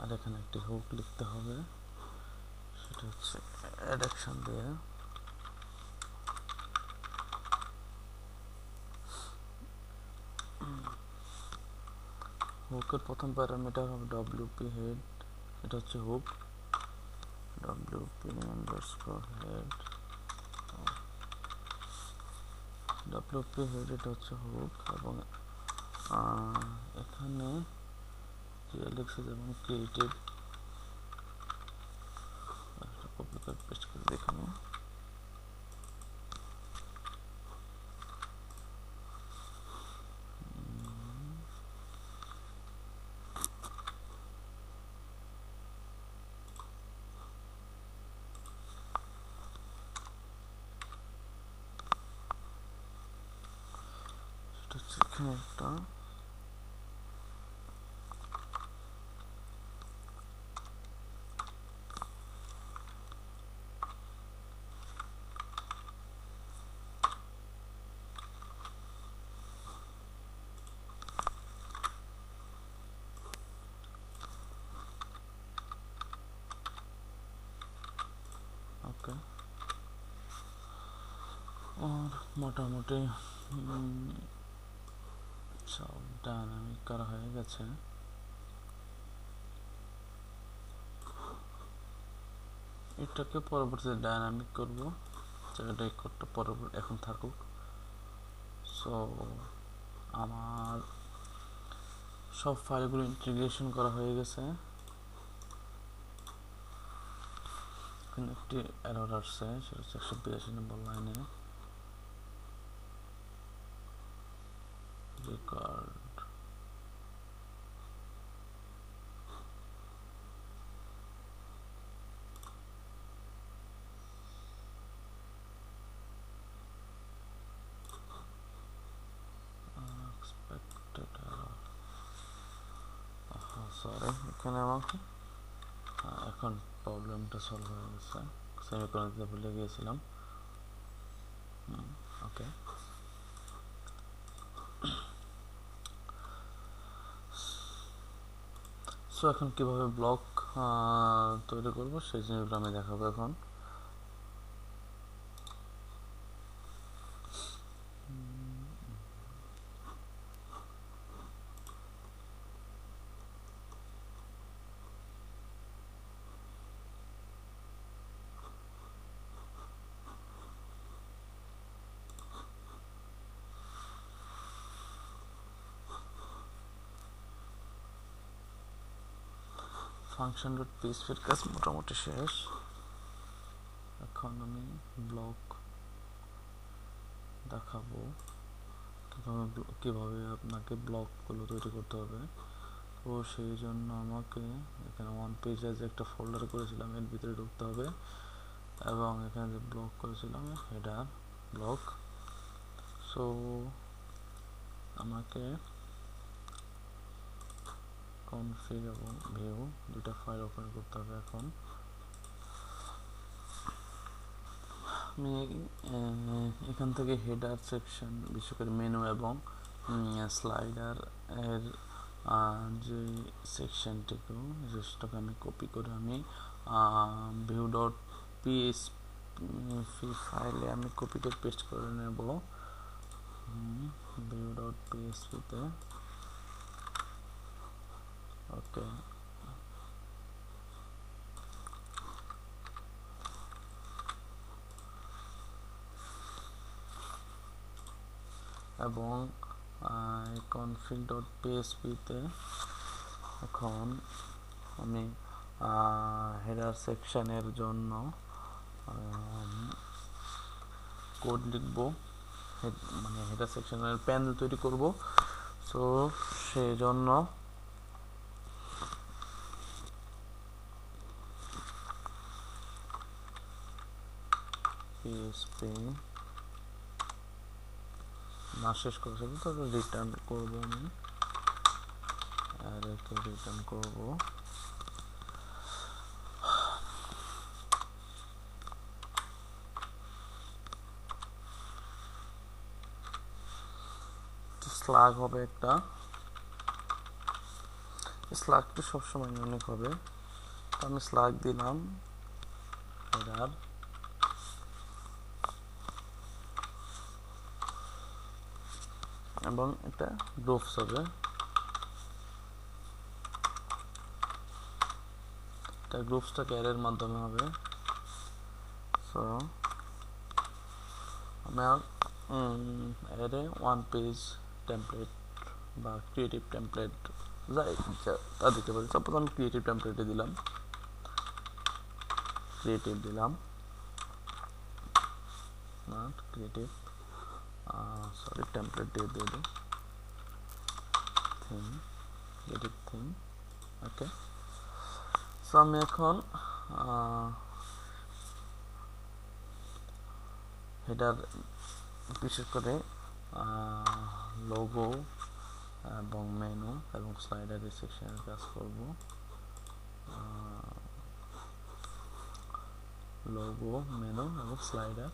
আর এখানে একটি হুক লিখতে হবে, সেটা হচ্ছে অ্যাডাকশন দিয়ে। হুকের প্রথম প্যারামিটার হবে wp head, এটা হচ্ছে hook, wp underscore head, wp head এটা হচ্ছে হুক। এবং এখানে যে লিখছে যেমন ক্রিয়েটিভ, কপি করে পেস্ট করে দেখানো। এখানে একটা ওকে, আর মোটামুটি সব ডাইনামিক করা হয়ে গেছে। এটাকে পরবর্তীতে ডাইনামিক করব, জায়গাটা কোডটা পরবর্তী এখন থাকুক। সো আমার সব ফাইলগুলো ইন্টিগ্রেশন করা হয়ে গেছে। এখানে একটি এরর আসছে, সেটা হচ্ছে 182 নম্বর লাইনে রেকর্ড সরি, এখানে আমাকে এখন প্রবলেমটা সলভ হয়ে গেছে, সেমিকোলন দিতে ভুলে গিয়েছিলাম। ওকে, সো এখন কিভাবে ব্লক তৈরি করব সেই জিনিসগুলো আমি দেখাবো এখন। ফাংশন ডট পিএইচপির কাজ মোটামুটি শেষ। এখন আমি ব্লক দেখাবো কিভাবে আপনাকে ব্লকগুলো তৈরি করতে হবে। তো সেই জন্য আমাকে এখানে ওয়ান পেজে যে একটা ফোল্ডার করেছিলাম এর ভিতরে ঢুকতে হবে, এবং এখানে যে ব্লক করেছিলাম হেডার ব্লক। সো আমাকে কনফিগ এবং ভিউ দুটা ফাইল ওপেন করতে হবে। এখন আমি এখান থেকে হেডার সেকশন, বিশেষ করে মেনু এবং স্লাইডার এর যে সেকশনটিকেও সেটাকে আমি কপি করে আমি ভিউ ডট পিএইচপি ফাইলে আমি কপি করে পেস্ট করে নেব ভিউ ডট পিএইচপিতে। ওকে, এবং config ডট পিএইচপিতে এখন আমি হেডার সেকশনের জন্য কোড লিখব, মানে হেডার সেকশনের প্যানেল তৈরি করব। সো সেই জন্য পিএইচপি না শেষ করে ফেলবো, তারপর রিটার্ন করবো, আমি অ্যারেকে রিটার্ন করবো। স্লাগ হবে একটা, স্লাগটা সবসময় ইউনিক হবে। তো আমি স্লাগ দিলাম হেডার, এবং একটা গ্রুপস হবে, এটা গ্রুপসটা ক্যারের মাধ্যমে হবে। সো আমার অ্যারে ওয়ান পেজ টেমপ্লেট বা ক্রিয়েটিভ টেমপ্লেট যাই তা দিতে পারি। সাপোজ আমি ক্রিয়েটিভ টেমপ্লেটে দিলাম, ক্রিয়েটিভ দিলাম, নট ক্রিয়েটিভ, সরি টেমপ্লেট দিয়ে দিই থিম, ক্রিয়েটিভ থিম। ওকে, সো আমি এখন হেডার বিশেষ করে লোগো এবং মেনু এবং স্লাইডারের সেকশনের কাজ করব। লোগো, মেনু এবং স্লাইডার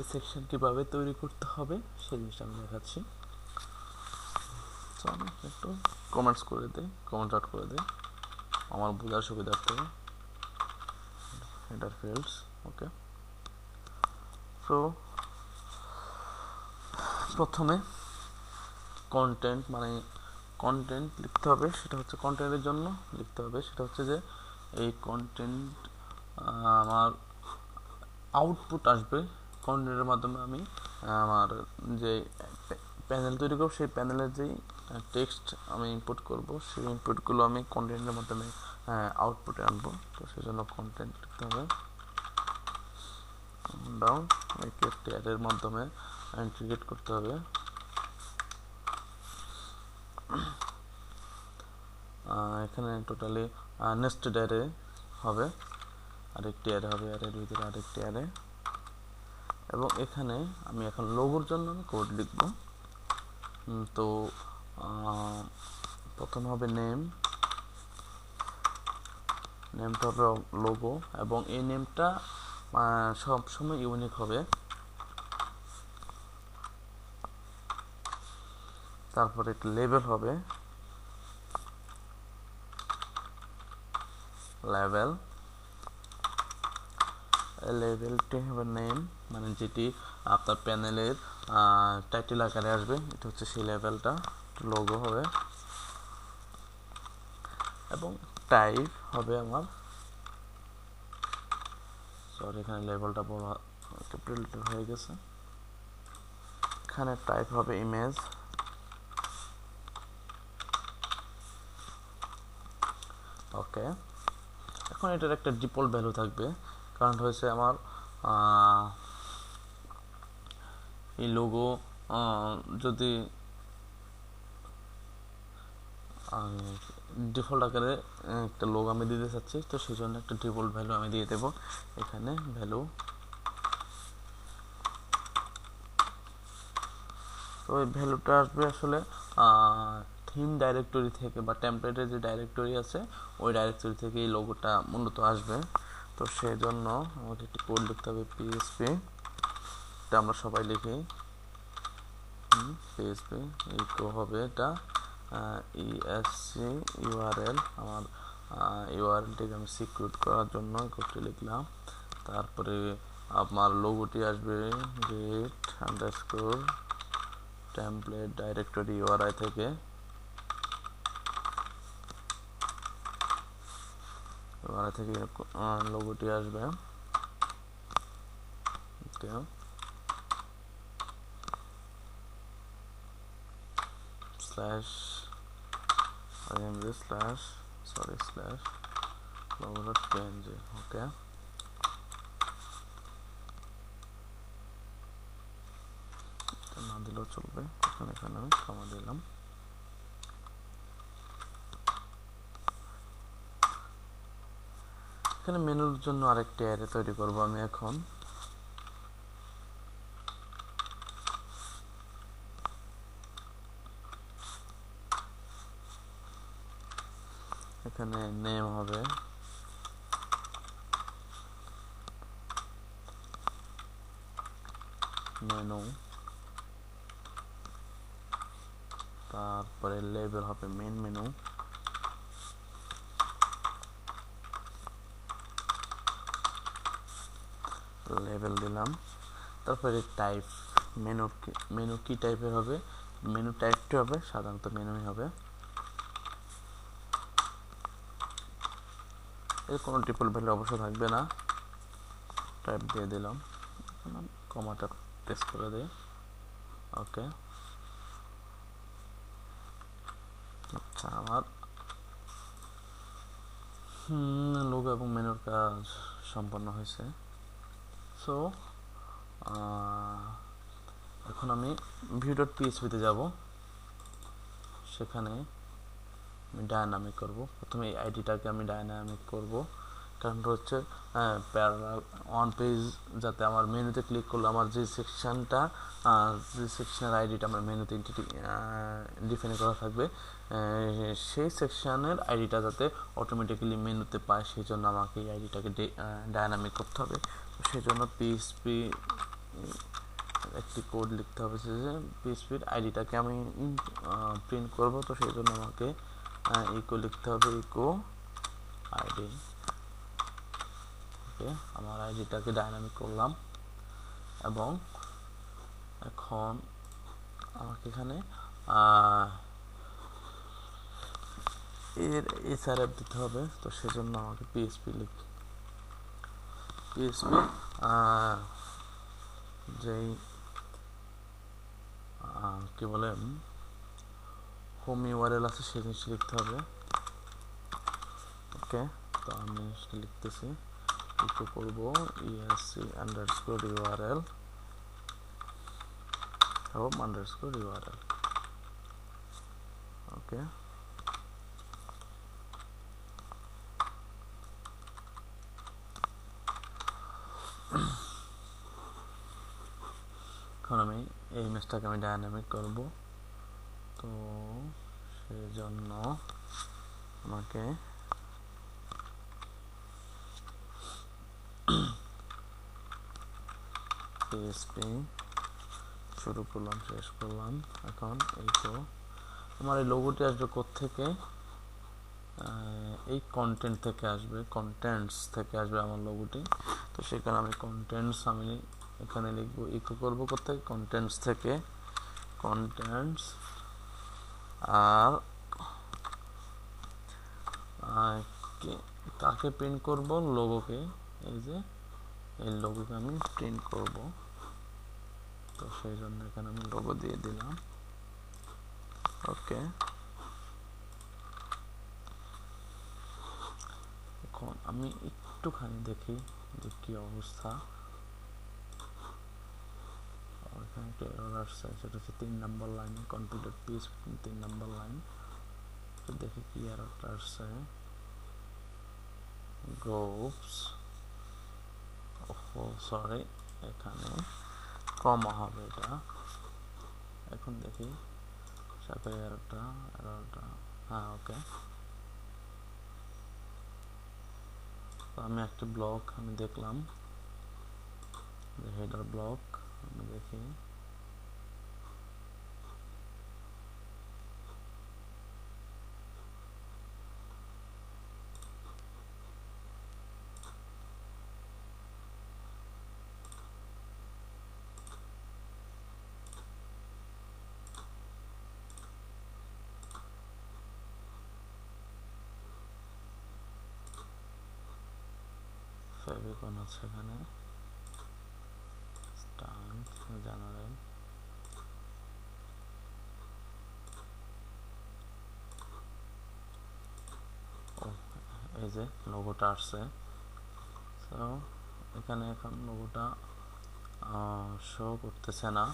এই সেকশন কীভাবে তৈরি করতে হবে সেই জিনিসটা আমি দেখাচ্ছি। সো আমি একটু কমেন্টস করে দিই, কমেন্ট আউট করে দিই আমার বোঝার সুবিধার্থে। হেডার ফিল্ডস, ওকে। সো প্রথমে কন্টেন্ট, মানে কন্টেন্ট লিখতে হবে, সেটা হচ্ছে কন্টেন্টের জন্য লিখতে হবে, সেটা হচ্ছে যে এই কন্টেন্ট আমার আউটপুট আসবে, কন্টেন্টের মাধ্যমে আমি আমার যে প্যানেল তৈরি করব সেই প্যানেলের যেই টেক্সট আমি ইনপুট করব সেই ইনপুটগুলো আমি কন্টেন্টের মাধ্যমে আউটপুটে আনবো। তো সেই জন্য কন্টেন্ট লিখতে হবে, ডাউন একটি অ্যারের মাধ্যমে ইন্টিগ্রেট করতে হবে। এখানে টোটালি নেস্টেড অ্যারে হবে, আরেকটি অ্যারে হবে, অ্যারের ভিতরে আরেকটি অ্যারে। এবং এখানে আমি এখন লোগোর জন্য আমি কোড লিখব। তো প্রথমে হবে নেম, নেমটা হবে লোগো, এবং এই নেমটা সবসময় ইউনিক হবে। তারপরে একটা লেবেল হবে, লেবেল। লেবেলটি হবে নেম, মানে যেটি আপনার প্যানেলের টাইটেল আকারে আসবে, এটা হচ্ছে সেই লেবেলটা। লোগো হবে, এবং টাইপ হবে আমার, সরি এখানে লেবেলটা বড় ক্যাপিটাল হয়ে গেছে, এখানে টাইপ হবে ইমেজ। ওকে, এখন এটার একটা ডিফল্ট ভ্যালু থাকবে, কারণ হয়েছে আমার এই লোগো যদি ডিফল্ট আকারে একটা লোগো আমি দিতে চাচ্ছি, তো সেই জন্য একটা ডিফল্ট ভ্যালু আমি দিয়ে দেবো এখানে ভ্যালু। তো এই ভ্যালুটা আসবে আসলে থিম ডাইরেক্টরি থেকে, বা টেমপ্লেটের যে ডাইরেক্টরি আছে ওই ডাইরেক্টরি থেকে এই লোগোটা মূলত আসবে। তো সেই জন্য আমাকে একটি কোড লিখতে হবে, পিএসপি, এটা আমরা সবাই লিখি, পিএসপি ইকো হবে এটা ইএসসি ইউআরএল, আমার ইউআরএলটিকে আমি সিকিউর করার জন্য কোডটি লিখলাম। তারপরে আমার লোগোটি আসবে get underscore template directory URI থেকে, লোগোটি আসবে। Okay, slash slash sorry slash logo.png। Okay, না দিলেও চলবে, এখানে আমি কমা দিলাম। এখানে মেনুর জন্য আরেকটি অ্যারে তৈরি করব আমি এখন। এখানে নেম হবে, মেনু, তারপরে লেবেল হবে মেন মেনু, লেবেল দিলাম। তারপরে টাইপ, মেনু কি টাইপের হবে, মেনু টাইপটি হবে সাধারণত মেনুই হবে, এর কোনো ডিফল্ট ভ্যালু অবশ্য থাকবে না। টাইপ দিয়ে দিলাম, কমাটা প্রেস করে দিই। ওকে, আচ্ছা আমার লোগো এবং মেনুর কাজ সম্পন্ন হয়েছে। সো এখন আমি view.php-তে যাব, সেখানে আমি ডায়নামিক করব। প্রথমে এই আইডিটাকে আমি ডায়নামিক করব, কারণটা হচ্ছে প্যারালাল ওয়ান পেজ, যাতে আমার মেনুতে ক্লিক করলে আমার যে সেকশনটা, যে সেকশনের আইডিটা আমার মেনুতে ডিফাইন করা থাকবে, সেই সেকশনের আইডিটা যাতে অটোমেটিক্যালি মেনুতে পায়, সেই জন্য আমাকে এই আইডিটাকে ডায়নামিক করতে হবে। তো সেই জন্য পিএইচপি একটি কোড লিখতে হবে, যে পিএইচপির আইডিটাকে আমি প্রিন্ট করব। তো সেই জন্য আমাকে ইকো লিখতে হবে, ইকো আইডি। ওকে, আমার আইডিটাকে ডায়নামিক করলাম, এবং এখন আমাকে এখানে এর এসআরএফ দিতে হবে। তো সেজন্য আমাকে পিএইচপি যেই কি বলে হোম ইউআরএল আছে সেই জিনিসটা লিখতে হবে। ওকে, তো আমি সেটা লিখতেছি, ইকো করব esc_url home_url। ওকে, এখন আমি এই ইমেজটাকে আমি ডায়নামিক করব। তো সেজন্য আমাকে পিএসপি শুরু করলাম, শেষ করলাম। এখন এই তো আমার এই লোগোটি আসবে কোত্থেকে? এই কন্টেন্ট থেকে আসবে, কন্টেন্টস থেকে আসবে আমার লোগোটি। তো সেখানে আমি কন্টেন্টস আমি এখানে লিখবো, ইকো করবো কোথায়? কন্টেন্টস থেকে, কন্টেন্টস। আর কাকে প্রিন্ট করব? লোগোকে। এই যে এই লোগোকে আমি প্রিন্ট করব, তো সেই জন্য এখানে আমি লোগো দিয়ে দিলাম। ওকে, এখন আমি একটুখানি দেখি যে কি অবস্থা। এখানে একটা এরর আসছে, সেটা হচ্ছে 3 নম্বর লাইনে, কনফিগার পিস 3 নম্বর লাইন। তো দেখি কি এররটা আসছে। গ্রুপস, ওহো সরি, এখানে কমা হবে এটা। এখন দেখি সাথে এররটা, হ্যাঁ ওকে। তো আমি একটি ব্লক আমি দেখলাম, হেডার ব্লক আমি দেখি। ফেভিকন আছে এখানে, স্টান্ট জেনারেল, ও এই যে লোগোটা আসছে। তো এখানে এখন লোগোটা শো করতেছে না।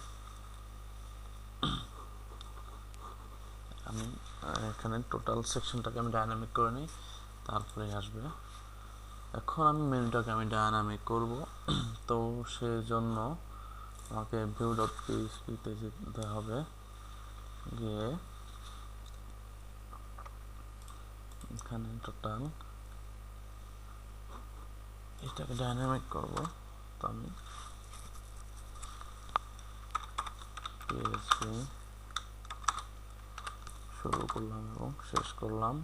আমি এখানে টোটাল সেকশনটাকে আমি ডায়নামিক করে নিই, তারপরে আসবে। এখন আমি মেনুটাকে আমি ডায়নামিক করব, তো সেজন্য আমাকে view.php-তে যেতে হবে, গিয়ে এখানে টোটাল এটাকে ডায়নামিক করব। তো আমি PHP শুরু করলাম এবং শেষ করলাম।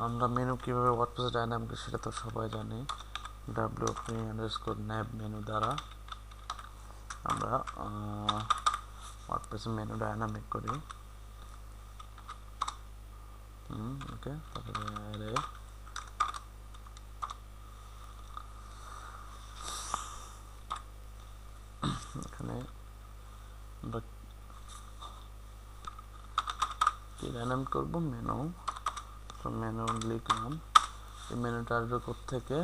আমরা মেনু কিভাবে ওয়ার্ডপ্রেসে ডায়নামিক সেটা তো সবাই জানি, wp_nav মেনু দ্বারা আমরা ওয়ার্ডপ্রেসে মেনু ডায়নামিক করি। ওকে, তারপরে অ্যারে, এখানে আমরা কি ডায়নামিক করবো? মেনু। তো মেনু লিখলাম, এই মেনুটা আসবে কোত্থেকে?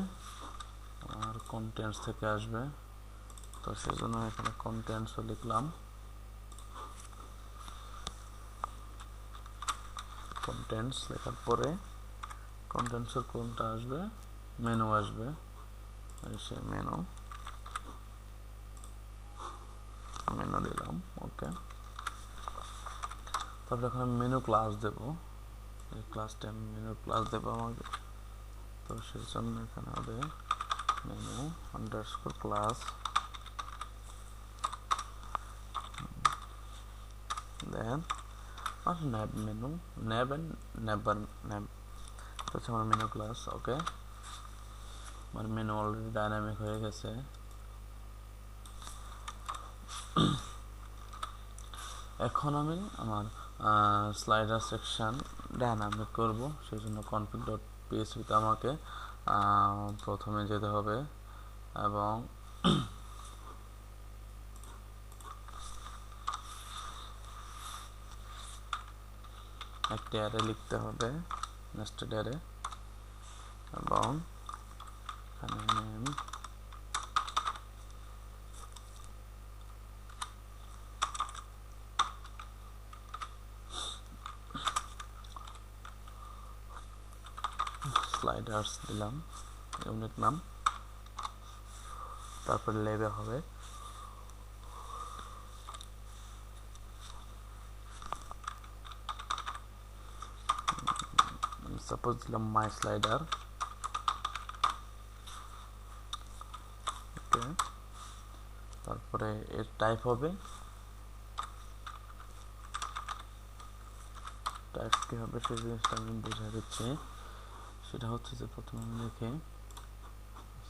আর কন্টেন্টস থেকে আসবে। তো সেজন্য এখানে কন্টেন্টসও লিখলাম, কন্টেন্টস লেখার পরে কন্টেন্টসের কোনটা আসবে? মেনু আসবে, সে মেনু দিলাম। ওকে, তারপরে এখন আমি মেনু ক্লাস দেবো, এই ক্লাসটা আমি মেনু ক্লাস দেবো আমাকে। তো সেই জন্য এখানে হবে মেনু আন্ডারস্কোর ক্লাস, দেন আর nav menu, nav and nav হচ্ছে আমার মেনু ক্লাস। ওকে, আমার মেনু অলরেডি ডায়নামিক হয়ে গেছে। এখন আমি আমার স্লাইডার সেকশন ডায়নামিক করব, সেই জন্য config.php-তে আমাকে প্রথমে যেতে হবে এবং একটা অ্যারে লিখতে হবে, নেস্টেড অ্যারে, এবং এখানে নেম, স্লাইডার্স দিলাম, ইউনিট নাম। তারপরে লেবেল হবে, সাপোজ দিলাম মাই স্লাইডার। ওকে, তারপরে এর টাইপ হবে, টাইপ কি হবে সেই জিনিসটা আমি বোঝা দিচ্ছি। সেটা হচ্ছে যে প্রথমে আমি লিখি,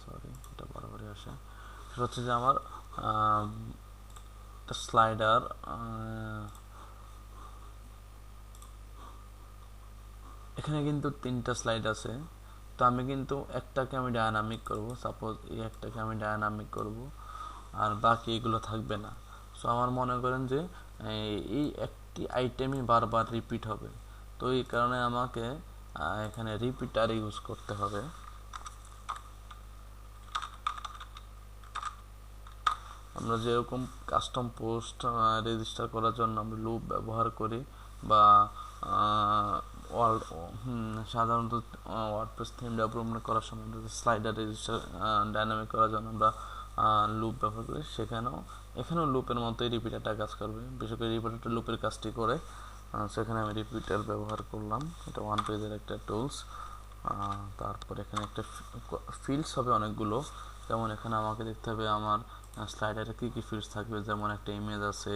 সরি এটা বারবারই আসে, সেটা হচ্ছে যে আমার স্লাইডার, এখানে কিন্তু 3টা স্লাইড আছে, তো আমি কিন্তু একটাকে আমি ডায়নামিক করব, সাপোজ এই একটাকে আমি ডায়নামিক করব, আর বাকি এগুলো থাকবে না। সো আমার মনে করেন যে এই একটি আইটেমই বারবার রিপিট হবে, তো এই কারণে আমাকে এখানে রিপিটার ইউজ করতে হবে। আমরা যেরকম কাস্টম পোস্ট রেজিস্টার করার জন্য আমরা লুপ ব্যবহার করি, বা সাধারণত ওয়ার্ডপ্রেস থিম ডেভেলপমেন্ট করার সময় স্লাইডার রেজিস্টার ডাইনামিক করার জন্য আমরা লুপ ব্যবহার করি, এখানেও লুপের মতোই রিপিটারটা কাজ করবে। বিশেষ করে রিপিটারটা লুপের কাজটি করে, সেখানে আমি রিপিটার ব্যবহার করলাম। এটা ওয়ান পেজের একটা টুলস। তারপর এখানে একটা ফিল্ডস হবে অনেকগুলো, যেমন এখানে আমাকে দেখতে হবে আমার স্লাইডারে কী কী ফিল্ডস থাকবে, যেমন একটা ইমেজ আছে,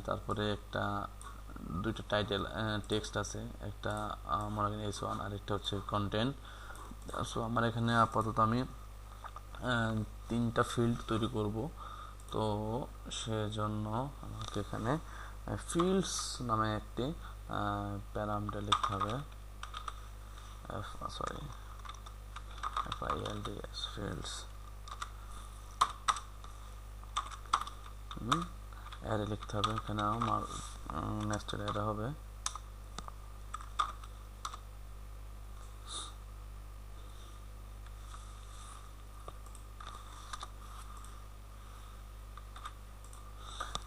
তারপরে একটা দুইটা টাইটেল টেক্সট আছে, একটা মনে করেন S1 আর একটা হচ্ছে কন্টেন্ট। সো আমার এখানে আপাতত আমি 3টা ফিল্ড তৈরি করব, তো সেজন্য আমাকে এখানে ফিল্ডস নামে একটি প্যারামিটার লিখতে হবে, FILDS ফিল্ডস, অ্যারে লিখতে হবে। এখানে আমার নেস্টেড অ্যারে হবে,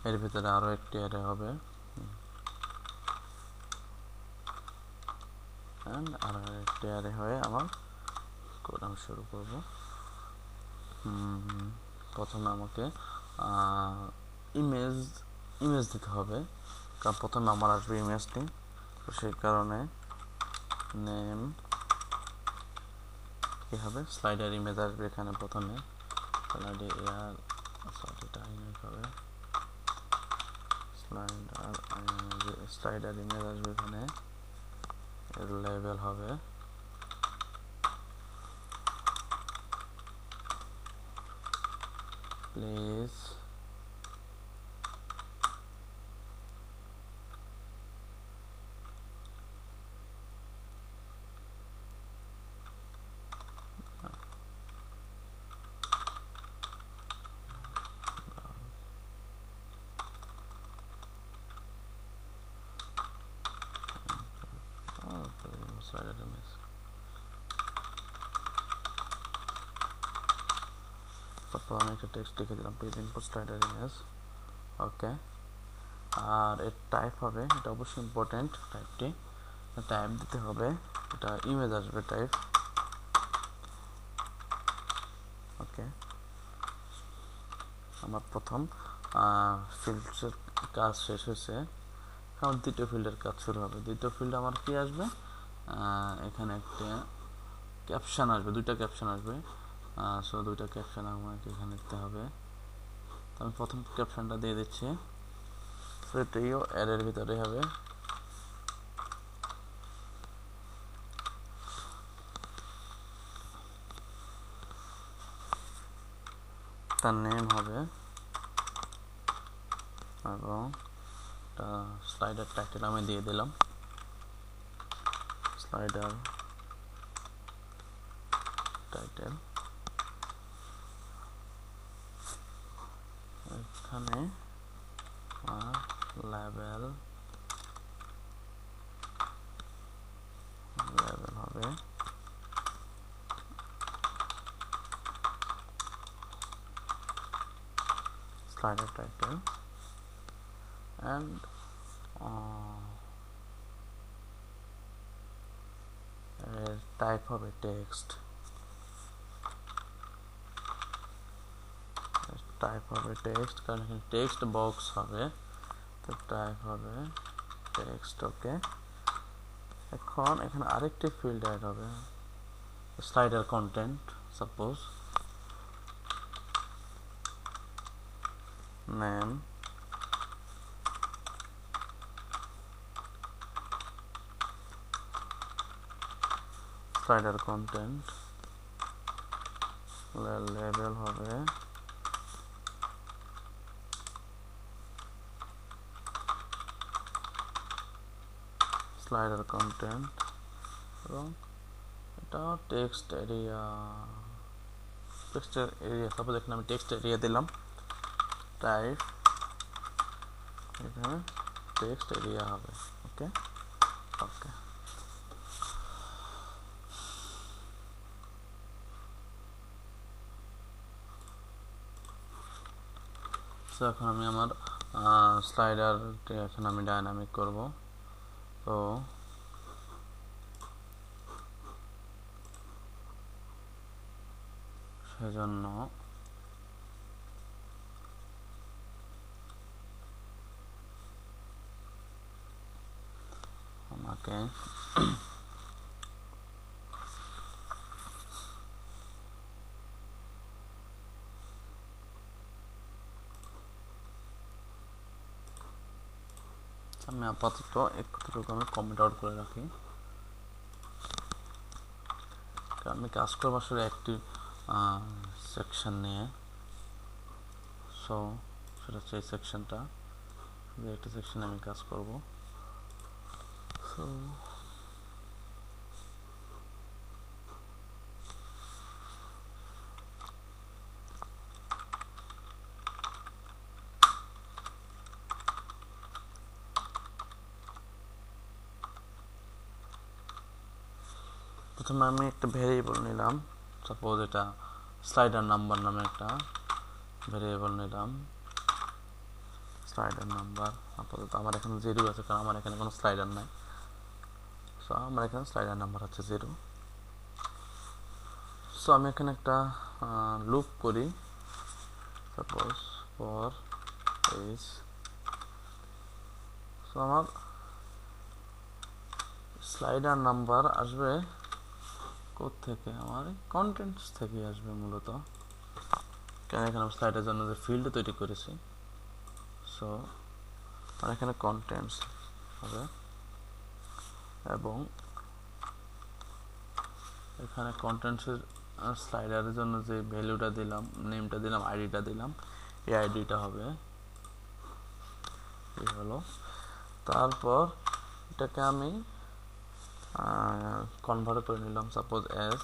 এর ভিতরে আরো একটি অ্যারে হবে, আর একটি অ্যারে হয়ে আমার কোড আমি শুরু করব। প্রথমে আমাকে ইমেজ দিতে হবে, কারণ প্রথমে আমার আসবে ইমেজটি, তো সেই কারণে নেম কি হবে, স্লাইডার ইমেজ আসবে এখানে প্রথমে, স্লাইডার ইমেজ আসবে এখানে, এর লেভেল হবে প্লিজ স্লাইডার ইমেজ। তারপর আমি একটা টেক্সট লিখে দিলাম, প্লিজ ইনপুট স্লাইডার ইমেজ। ওকে, আর এর টাইপ হবে, এটা অবশ্যই ইম্পর্টেন্ট, টাইপটি টাইপ দিতে হবে, এটা ইমেজ আসবে টাইপ। ওকে, আমার প্রথম ফিল্ডের কাজ শেষ হয়েছে, এখন দ্বিতীয় ফিল্ডের কাজ শুরু হবে। দ্বিতীয় ফিল্ডে আমার কি আসবে, এখানে একটা ক্যাপশন আসবে, দুইটা ক্যাপশন আসবে। সো দুইটা ক্যাপশন আমাকে এখানে দিতে হবে, তো আমি প্রথম ক্যাপশনটা দিয়ে দিচ্ছি। সো এটাইও অ্যারের ভিতরে হবে, তার নেম হবে, এবং স্লাইডার টাইটেল আমি দিয়ে দিলাম, স্লাইডার টাইটেল। এখানে লেভেল হবে স্লাইডার টাইটেল, and টাইপ হবে টেক্সট। টাইপ হবে টেক্সট, কারণ এখানে টেক্সট বক্স হবে, তো টাইপ হবে টেক্সট। ওকে, এখন এখানে আরেকটি ফিল্ড অ্যাড হবে, slider content, suppose name, slider content, label হবে স্লাইডার কন্টেন্ট, এবং এটা টেক্সট এরিয়া, টেক্সটের এরিয়া, সাপোজ এখানে আমি টেক্সট এরিয়া দিলাম, টাইপ এখানে টেক্সট এরিয়া হবে। ওকে ওকে, সো এখন আমি আমার স্লাইডারটি এখন আমি ডাইনামিক করব। তো সেজন্য আমাকে আমি আপাতত একটুকু আমি কমেন্ট আউট করে রাখি, আমি কাজ করবো আসলে একটি সেকশন নিয়ে। সো সেটা হচ্ছে এই সেকশনটা, একটা সেকশনে আমি কাজ করব। সো প্রথমে আমি একটা ভেরিয়েবল নিলাম, সাপোজ এটা স্লাইডার নাম্বার নামে একটা ভেরিয়েবল নিলাম, স্লাইডার নাম্বার। আপাতত আমার এখানে 0 আছে, কারণ আমার এখানে কোনো স্লাইডার নাই। সো আমার এখানে স্লাইডার নাম্বার হচ্ছে 0। সো আমি এখানে একটা লুপ করি, সাপোজ ফর এজ। সো আমার স্লাইডার নাম্বার আসবে থেকে, আমার কন্টেন্টস থেকে আসবে মূলত, কেন এখানে আমি স্লাইডের জন্য যে ফিল্ড তৈরি করেছি। সো আর এখানে কন্টেন্টস হবে, এবং এখানে কন্টেন্টসের স্লাইডারের জন্য যে ভ্যালুটা দিলাম, নেমটা দিলাম, আইডিটা দিলাম, এই আইডিটা হবে এই হলো। তারপর এটাকে আমি কনভার্ট করে নিলাম, সাপোজ এস,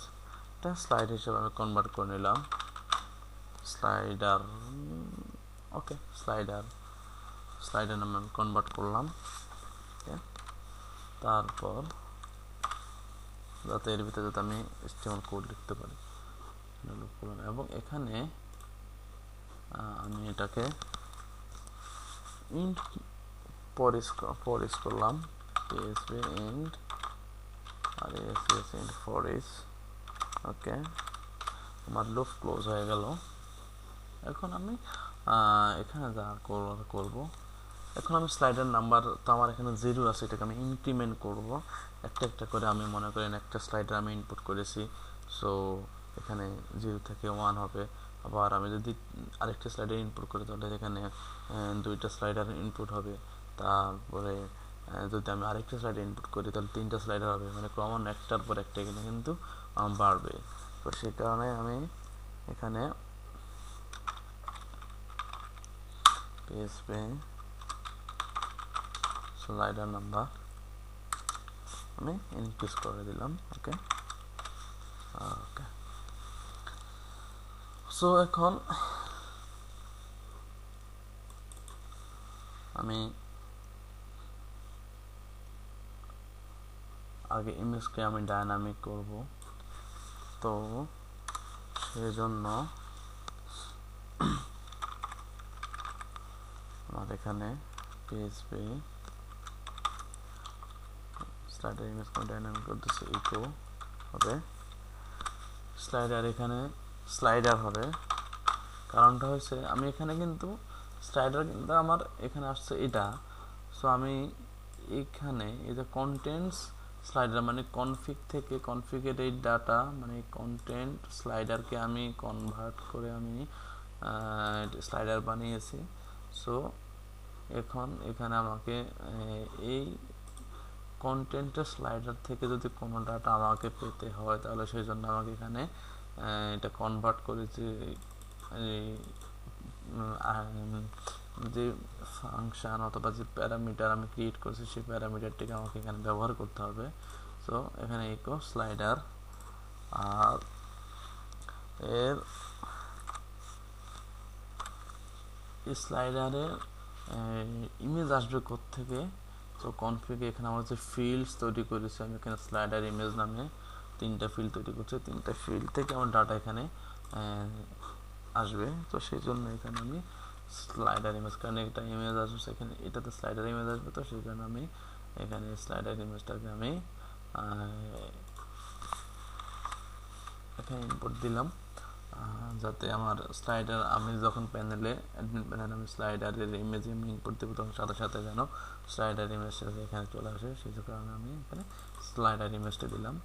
এটা স্লাইড হিসেবে আমি কনভার্ট করে নিলাম, স্লাইডার। ওকে, স্লাইডার নামে আমি কনভার্ট করলাম। ওকে, তারপর যাতে এর ভিতরে যাতে আমি HTML কোড লিখতে পারি, এবং এখানে আমি এটাকে ইন্ট ফর ইস করলাম, PHP ইন্ট আর এস ইন্ট ফর ইস। ওকে, আমার লুপ ক্লোজ হয়ে গেল। এখন আমি এখানে যা করব, এখন আমি স্লাইডার নাম্বার, তো আমার এখানে 0 আছে, এটাকে আমি ইনক্রিমেন্ট করব একটা একটা করে। আমি মনে করেন একটা স্লাইডার আমি ইনপুট করেছি, সো এখানে 0 থেকে 1 হবে। আবার আমি যদি আরেকটা স্লাইডার ইনপুট করি, তাহলে এখানে 2টা স্লাইডার ইনপুট হবে। তারপরে যদি আমি আরেকটা স্লাইডার ইনপুট করি, তাহলে 3টা স্লাইডার হবে, মানে ক্রমান্বয়ে একটার পর একটা এখানে কিন্তু বাড়বে। তো সেই কারণে আমি এখানে PHP স্লাইডার নাম্বার আমি ইনক্রিজ করে দিলাম। ওকে ওকে, সো এখন আমি আগে ইমেজকে আমি ডাইনামিক করব, তো সেজন্য আমার এখানে PHP স্লাইডার ইমেজকে ডাইনামিক করতেছে, ইকো হবে স্লাইডার, এখানে স্লাইডার হবে কারণটা হচ্ছে আমি এখানে কিন্তু স্লাইডার কিন্তু আমার এখানে আসছে এটা, সো আমি এখানে এই যে কন্টেন্টস স্লাইডার মানে কনফিগ থেকে কনফিগের এই ডাটা মানে কন্টেন্ট স্লাইডারকে আমি কনভার্ট করে আমি স্লাইডার বানিয়েছি। সো এখন এখানে আমাকে এই কন্টেন্টের স্লাইডার থেকে যদি কোনো ডাটা আমাকে পেতে হয় তাহলে সেই জন্য আমাকে এখানে এটা কনভার্ট করেছি যে ফাংশন অথবা যে প্যারামিটার আমি ক্রিয়েট করেছি সেই প্যারামিটারটিকে আমাকে এখানে ব্যবহার করতে হবে। সো এখানে ইকো স্লাইডার, আর এর স্লাইডারের ইমেজ আসবে কোত্থেকে। তো কনফিগে এখানে আমার যে ফিল্ডস তৈরি করেছি আমি এখানে স্লাইডার ইমেজ নামে 3টা ফিল্ড তৈরি করছি, 3টা ফিল্ড থেকে আমার ডাটা এখানে আসবে। তো সেই জন্য এখানে আমি স্লাইডার ইমেজ, কারণ একটা ইমেজ আসবে সেখানে এটাতে স্লাইডার ইমেজ আসবে, তো সেই জন্য আমি এখানে স্লাইডার ইমেজটাকে আমি এখানে ইনপুট দিলাম, যাতে আমার স্লাইডার আমি যখন প্যানেলে অ্যাডমিন প্যানেলে আমি স্লাইডারের ইমেজ আমি ইনপুট দেবো তখন সাথে সাথে যেন স্লাইডার ইমেজটা এখানে চলে আসে, সেই কারণে আমি এখানে স্লাইডার ইমেজটা দিলাম।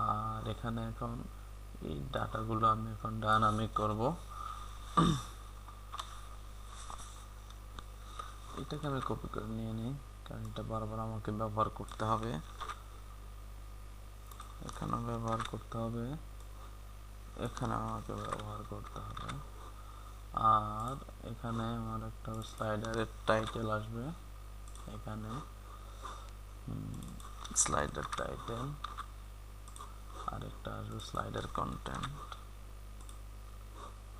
আর এখানে এখন এই ডাটাগুলো আমি এখন ডায়নামিক করব। এটাকে আমি কপি করে নিয়ে নিই, কারণ এটা বারবার আমাকে ব্যবহার করতে হবে, এখানে ব্যবহার করতে হবে, এখানে আমাকে ব্যবহার করতে হবে। আর এখানে আমার একটা স্লাইডারের টাইটেল আসবে, এখানে স্লাইডার টাইটেল, আর একটা আসবে স্লাইডার কন্টেন্ট,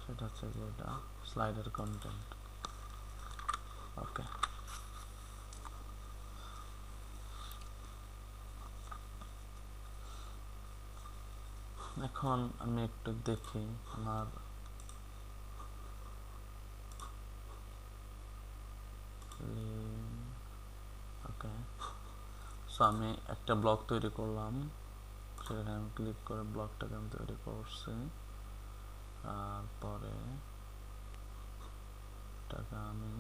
সেটা হচ্ছে যে এটা স্লাইডার কন্টেন্ট। ওকে, এখন আমি একটু দেখি আমার ওকে। সো আমি একটা ব্লক তৈরি করলাম, সেখানে আমি ক্লিক করে ব্লকটাকে আমি তৈরি করছি, তারপরে এটাকে আমি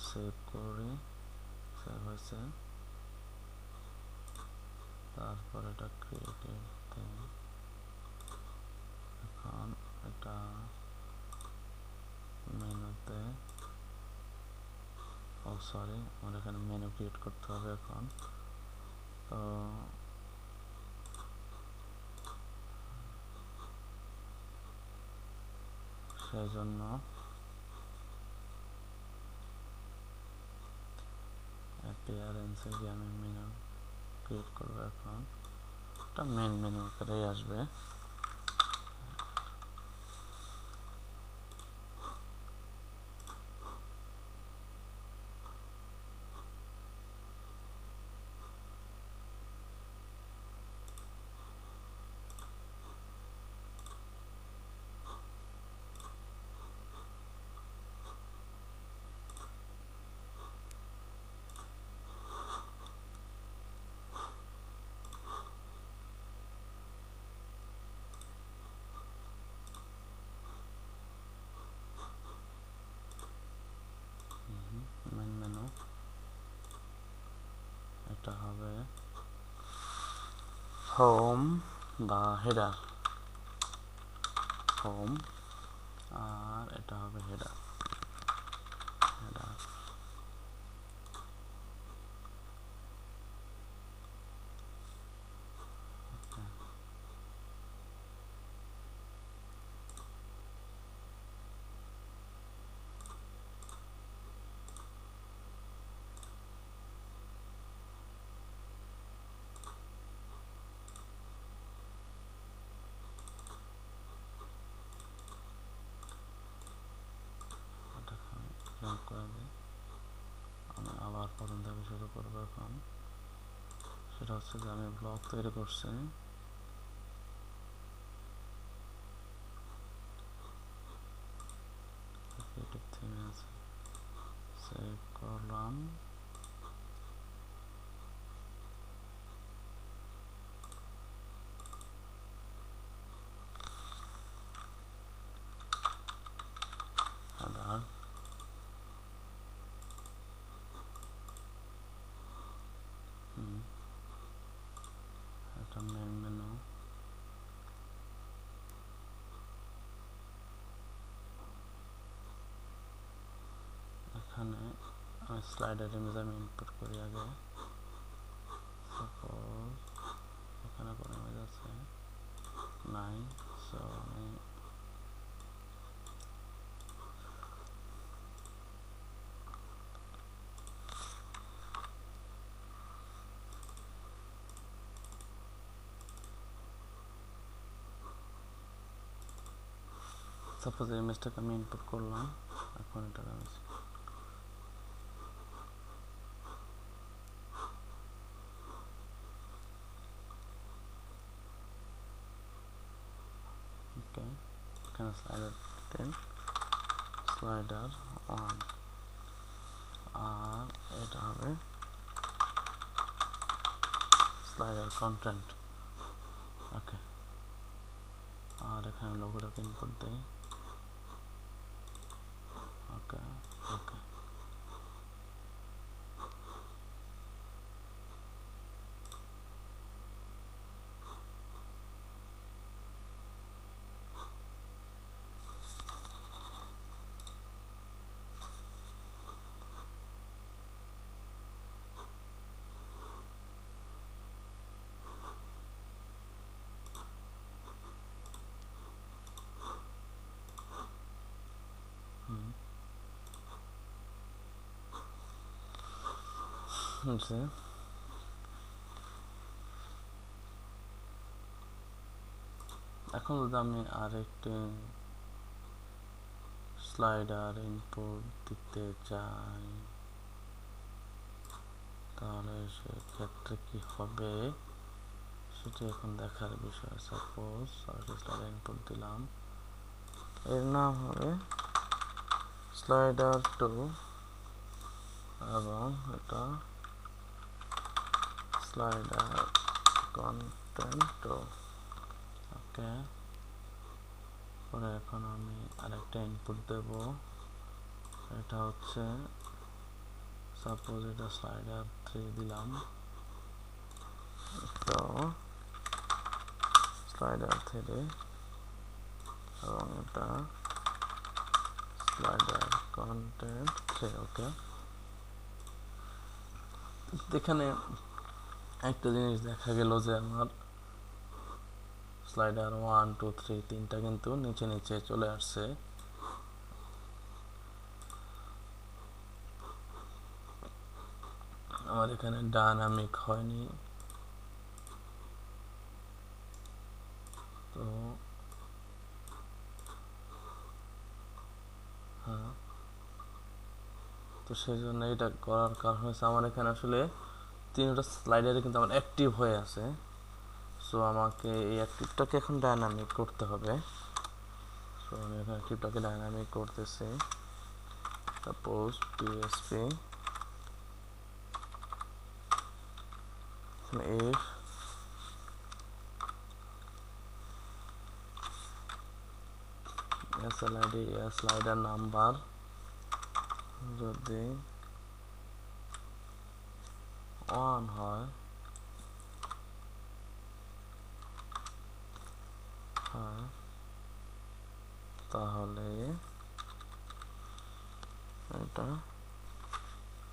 সেভ করি, সেভ হয়েছে, তারপরে এটা ক্রিয়েটিভ দেন, এখন এটা মেনুতে, ও সরি আমার এখানে মেনু ক্রিয়েট করতে হবে এখন। তো সেই জন্য অ্যাপিয়ারেন্সে গিয়ে আমি মেনু ক্রিয়েট করবো, এখন এটা মেন মেনু আকারেই আসবে। মেন মেনু, এটা হবে হোম বা হেডার, হোম, আর এটা হবে হেডার, হেডার। করে দিই, আমি আবার প্রথম থেকে শুরু করবো। এখন সেটা হচ্ছে যে আমি ব্লগ তৈরি করছি, ক্রিয়েটিভ থিমে আছে, সেভ করলাম, স্লাইডার ইমেজ আমি ইনপুট করি আগে। সাপোজ এখানে কোন ইমেজ আছে নাই, সো আমি সাপোজ এই ইমেজটাকে আমি ইনপুট করলাম। এখন এটা আমি ওকে, এখানে স্লাইডার 10 স্লাইডার 1 আর এটা হবে স্লাইডার কন্টেন্ট। ওকে, আর এখানে লোগোটাকে ইনপুট দেই। ওকে ওকে, হচ্ছে এখন যদি আমি আরেকটি স্লাইডার ইনপুট দিতে চাই তাহলে সেক্ষেত্রে কি হবে সেটি এখন দেখার বিষয়। সাপোজ স্লাইডার ইনপুট দিলাম, এর নাম হবে স্লাইডার 2 এবং এটা স্লাইডার কন্টেন্ট। ওকে, পরে এখন আমি আরেকটা ইনপুট দেব, এটা হচ্ছে সাপোজ এটা স্লাইডার 3 দিলাম, তো স্লাইডার 3 এবং এটা স্লাইডার কন্টেন্ট 3। ওকে, এখানে একটা জিনিস দেখা গেল যে আমার স্লাইডার 1 2 3 তিনটা কিন্তু নিচে নিচে চলে আসছে। আমার এখানে ডায়নামিক হয়নি, তো হ্যাঁ, তো সেই জন্য এটা করার কারণ হচ্ছে আমার এখানে আসলে তিনটা স্লাইডারে কিন্তু আমার অ্যাক্টিভ হয়ে আছে। সো আমাকে এই অ্যাক্টিভটাকে এখন ডায়নামিক করতে হবে। সো আমি এখানে অ্যাক্টিভটাকে ডায়নামিক করতেছি। Suppose PSP if slider number যদি 1 হয় তাহলে এটা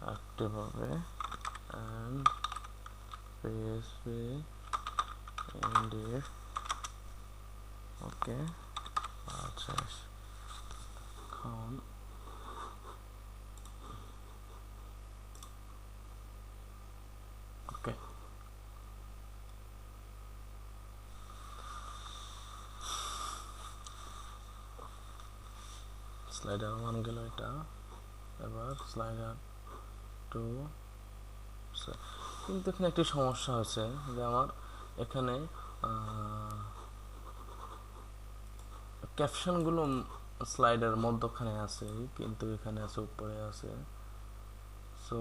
অ্যাক্টিভ হবে and PSP and if ওকে। আচ্ছা, এখন ওকে, স্লাইডার 1 গেল এটা, এবার স্লাইডার 2। কিন্তু এখানে একটি সমস্যা হচ্ছে যে আমার এখানে ক্যাপশনগুলো স্লাইডার মধ্যখানে আছে কিন্তু এখানে আছে উপরে আছে। সো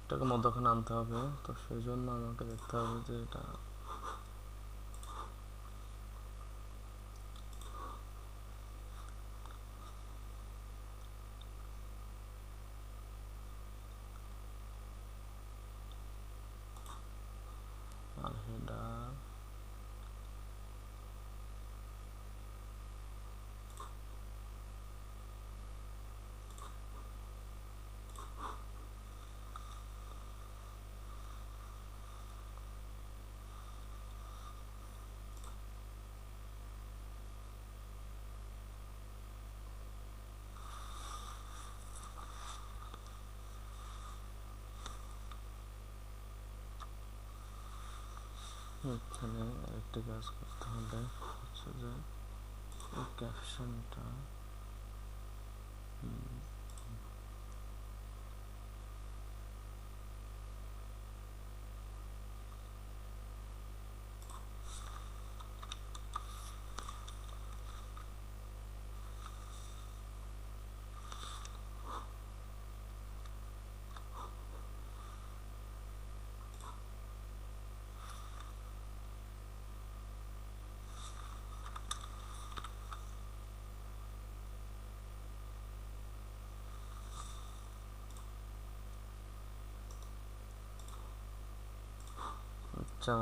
এটাকে মধ্যখানে আনতে হবে, তো সেই জন্য আমাকে দেখতে হবে যে এটা আর হেডার এখানে আরেকটি কাজ করতে হবে, হচ্ছে যে এই ক্যাপশনটা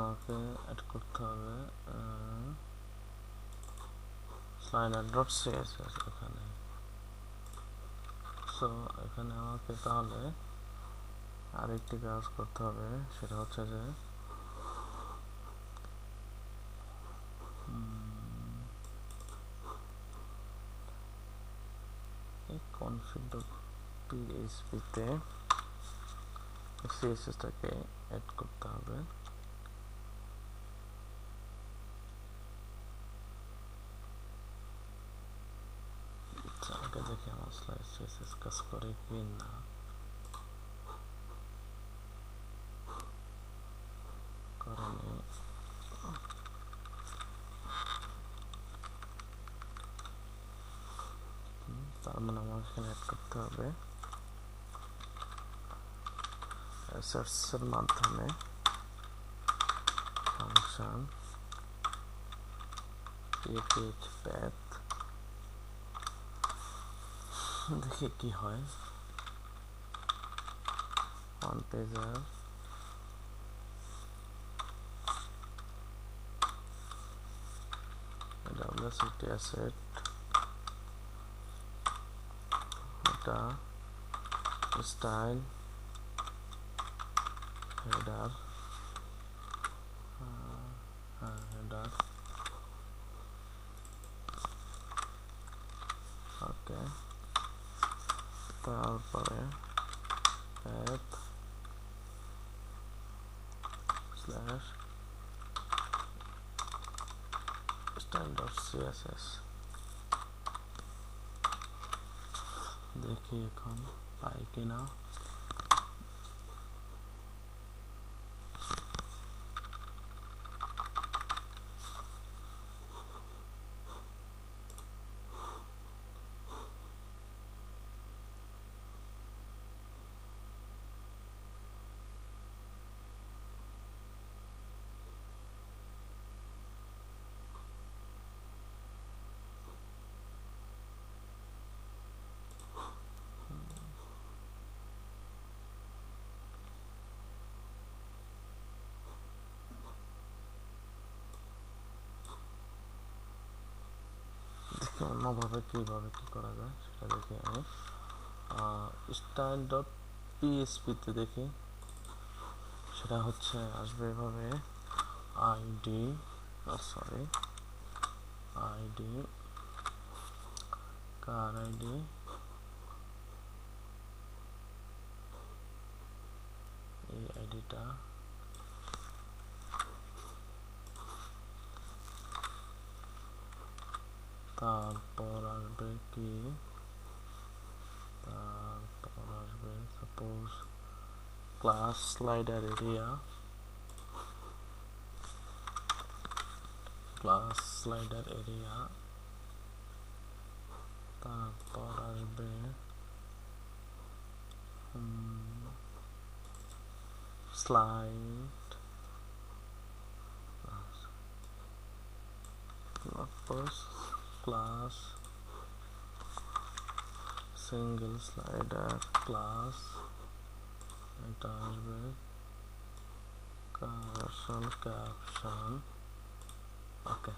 আমাকে অ্যাড করতে হবে স্লাইডার ডট সিএসএস এখানে। সো এখানে আমাকে তাহলে আরেকটি কাজ করতে হবে, সেটা হচ্ছে যে এই config.php তে সিএসএসটাকে অ্যাড করতে হবে। আগে দেখি আমার স্লাইড সিএসএস কাজ করে কি না। করেনি। তার মানে আমার এখানে অ্যাড করতে হবে অ্যাসার্টসের মাধ্যমে ফাংশন path, দেখি কি হয়। ওয়ান পেজার ডাব্লিউসিটি অ্যাসেট, এটা স্টাইল হেডার, হেডার ওকে। তারপরে path স্ল্যাশ style.css, দেখি এখন পাই কিনা। অন্যভাবে কিভাবে কি করা যায় সেটা দেখি আমি। style.php-তে দেখি, সেটা হচ্ছে আসবে এভাবে আইডি কার আইডি এই আইডিটা তারপর আসবে কি, তারপর আসবে সাপোজ ক্লাস স্লাইডার এরিয়া, তারপর আসবে slide, class single slider class, এটা আসবে ক্যাপশন ওকে।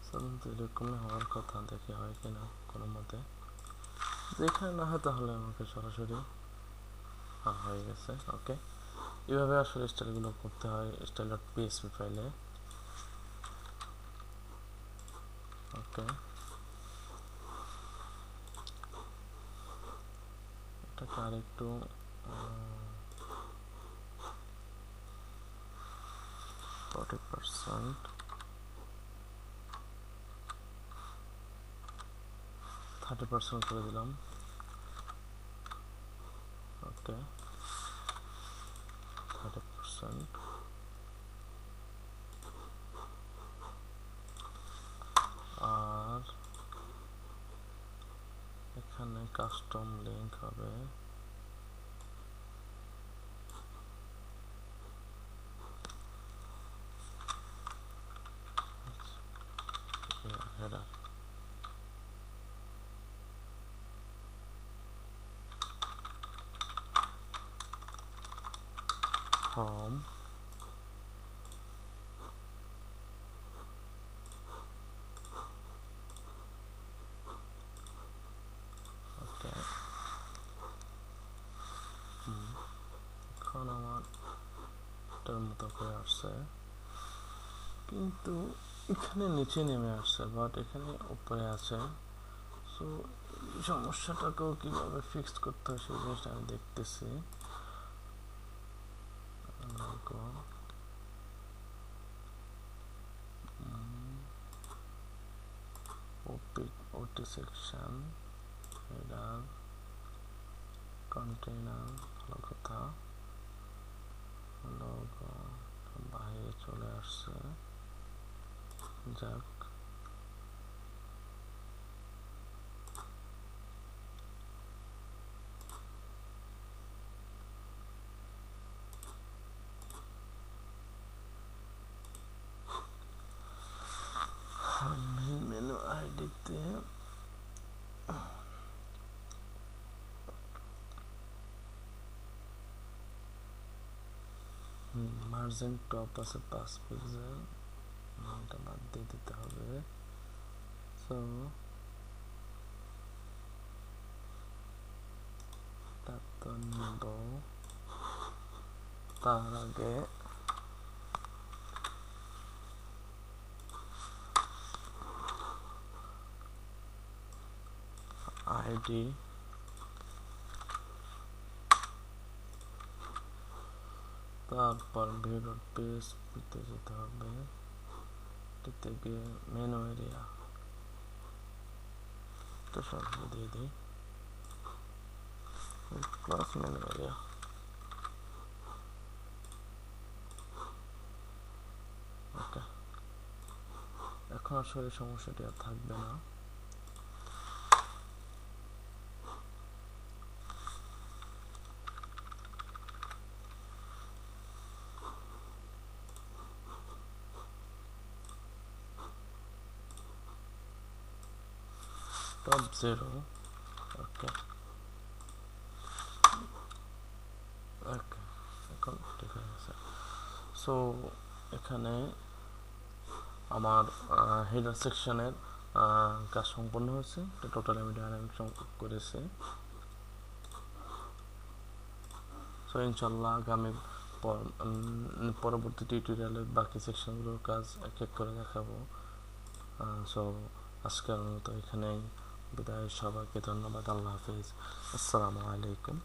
সাধারণত এরকমই হওয়ার কথা, দেখে হয় কিনা কোনো মতে। যেখানে না হয় তাহলে আমাকে সরাসরি হয়ে গেছে। ওকে, এভাবে আসলে স্টাইলগুলো করতে হয় style.php ফাইলে। ওকে, এটাকে আরেকটু 40% 30% করে দিলাম। ওকে, 30%। আর এখানে কাস্টম লিঙ্ক হবে হেডার। হোম, ওকে। এখন আমার এটার মতো করে আসছে, কিন্তু এখানে নিচে নেমে আসছে, বাট এখানে উপরে আছে। সো এই সমস্যাটাকেও কীভাবে ফিক্স করতে হয় সেই জিনিসটা আমি দেখতেছি। ওটি সেকশন, হেডার, কন্টেইনার, ভালো কথা। লোগো বাইরে চলে আসছে, যাক। মেনু আইডিতে মার্জিন টপ আছে 5 পিক্সেল, এটা বাদ দিয়ে দিতে হবে। সো এটা তো নেব, তার আগে আইডি তারপর ভিউ.php-তে যেতে হবে, এটাতে গিয়ে মেনু এরিয়া তো সব দিয়ে দিই, ক্লাস মেনু এরিয়া। ওকে, এখন আসলে সমস্যাটি আর থাকবে না। টপ 0, ওকে ওকে, এখন ঠিক হয়ে গেছে। সো এখানে আমার হেডার সেকশনের কাজ সম্পন্ন হয়েছে। এটা টোটাল আমি ডাইনামিক করেছি। সো ইনশাল্লাহ আগামী পরবর্তী টিউটোরিয়ালে বাকি সেকশনগুলোর কাজ এক এক করে দেখাবো। সো আজকের মতো এখানেই বিদায়, সবাইকে ধন্যবাদ, আল্লাহ হাফিজ, আসসালামু আলাইকুম।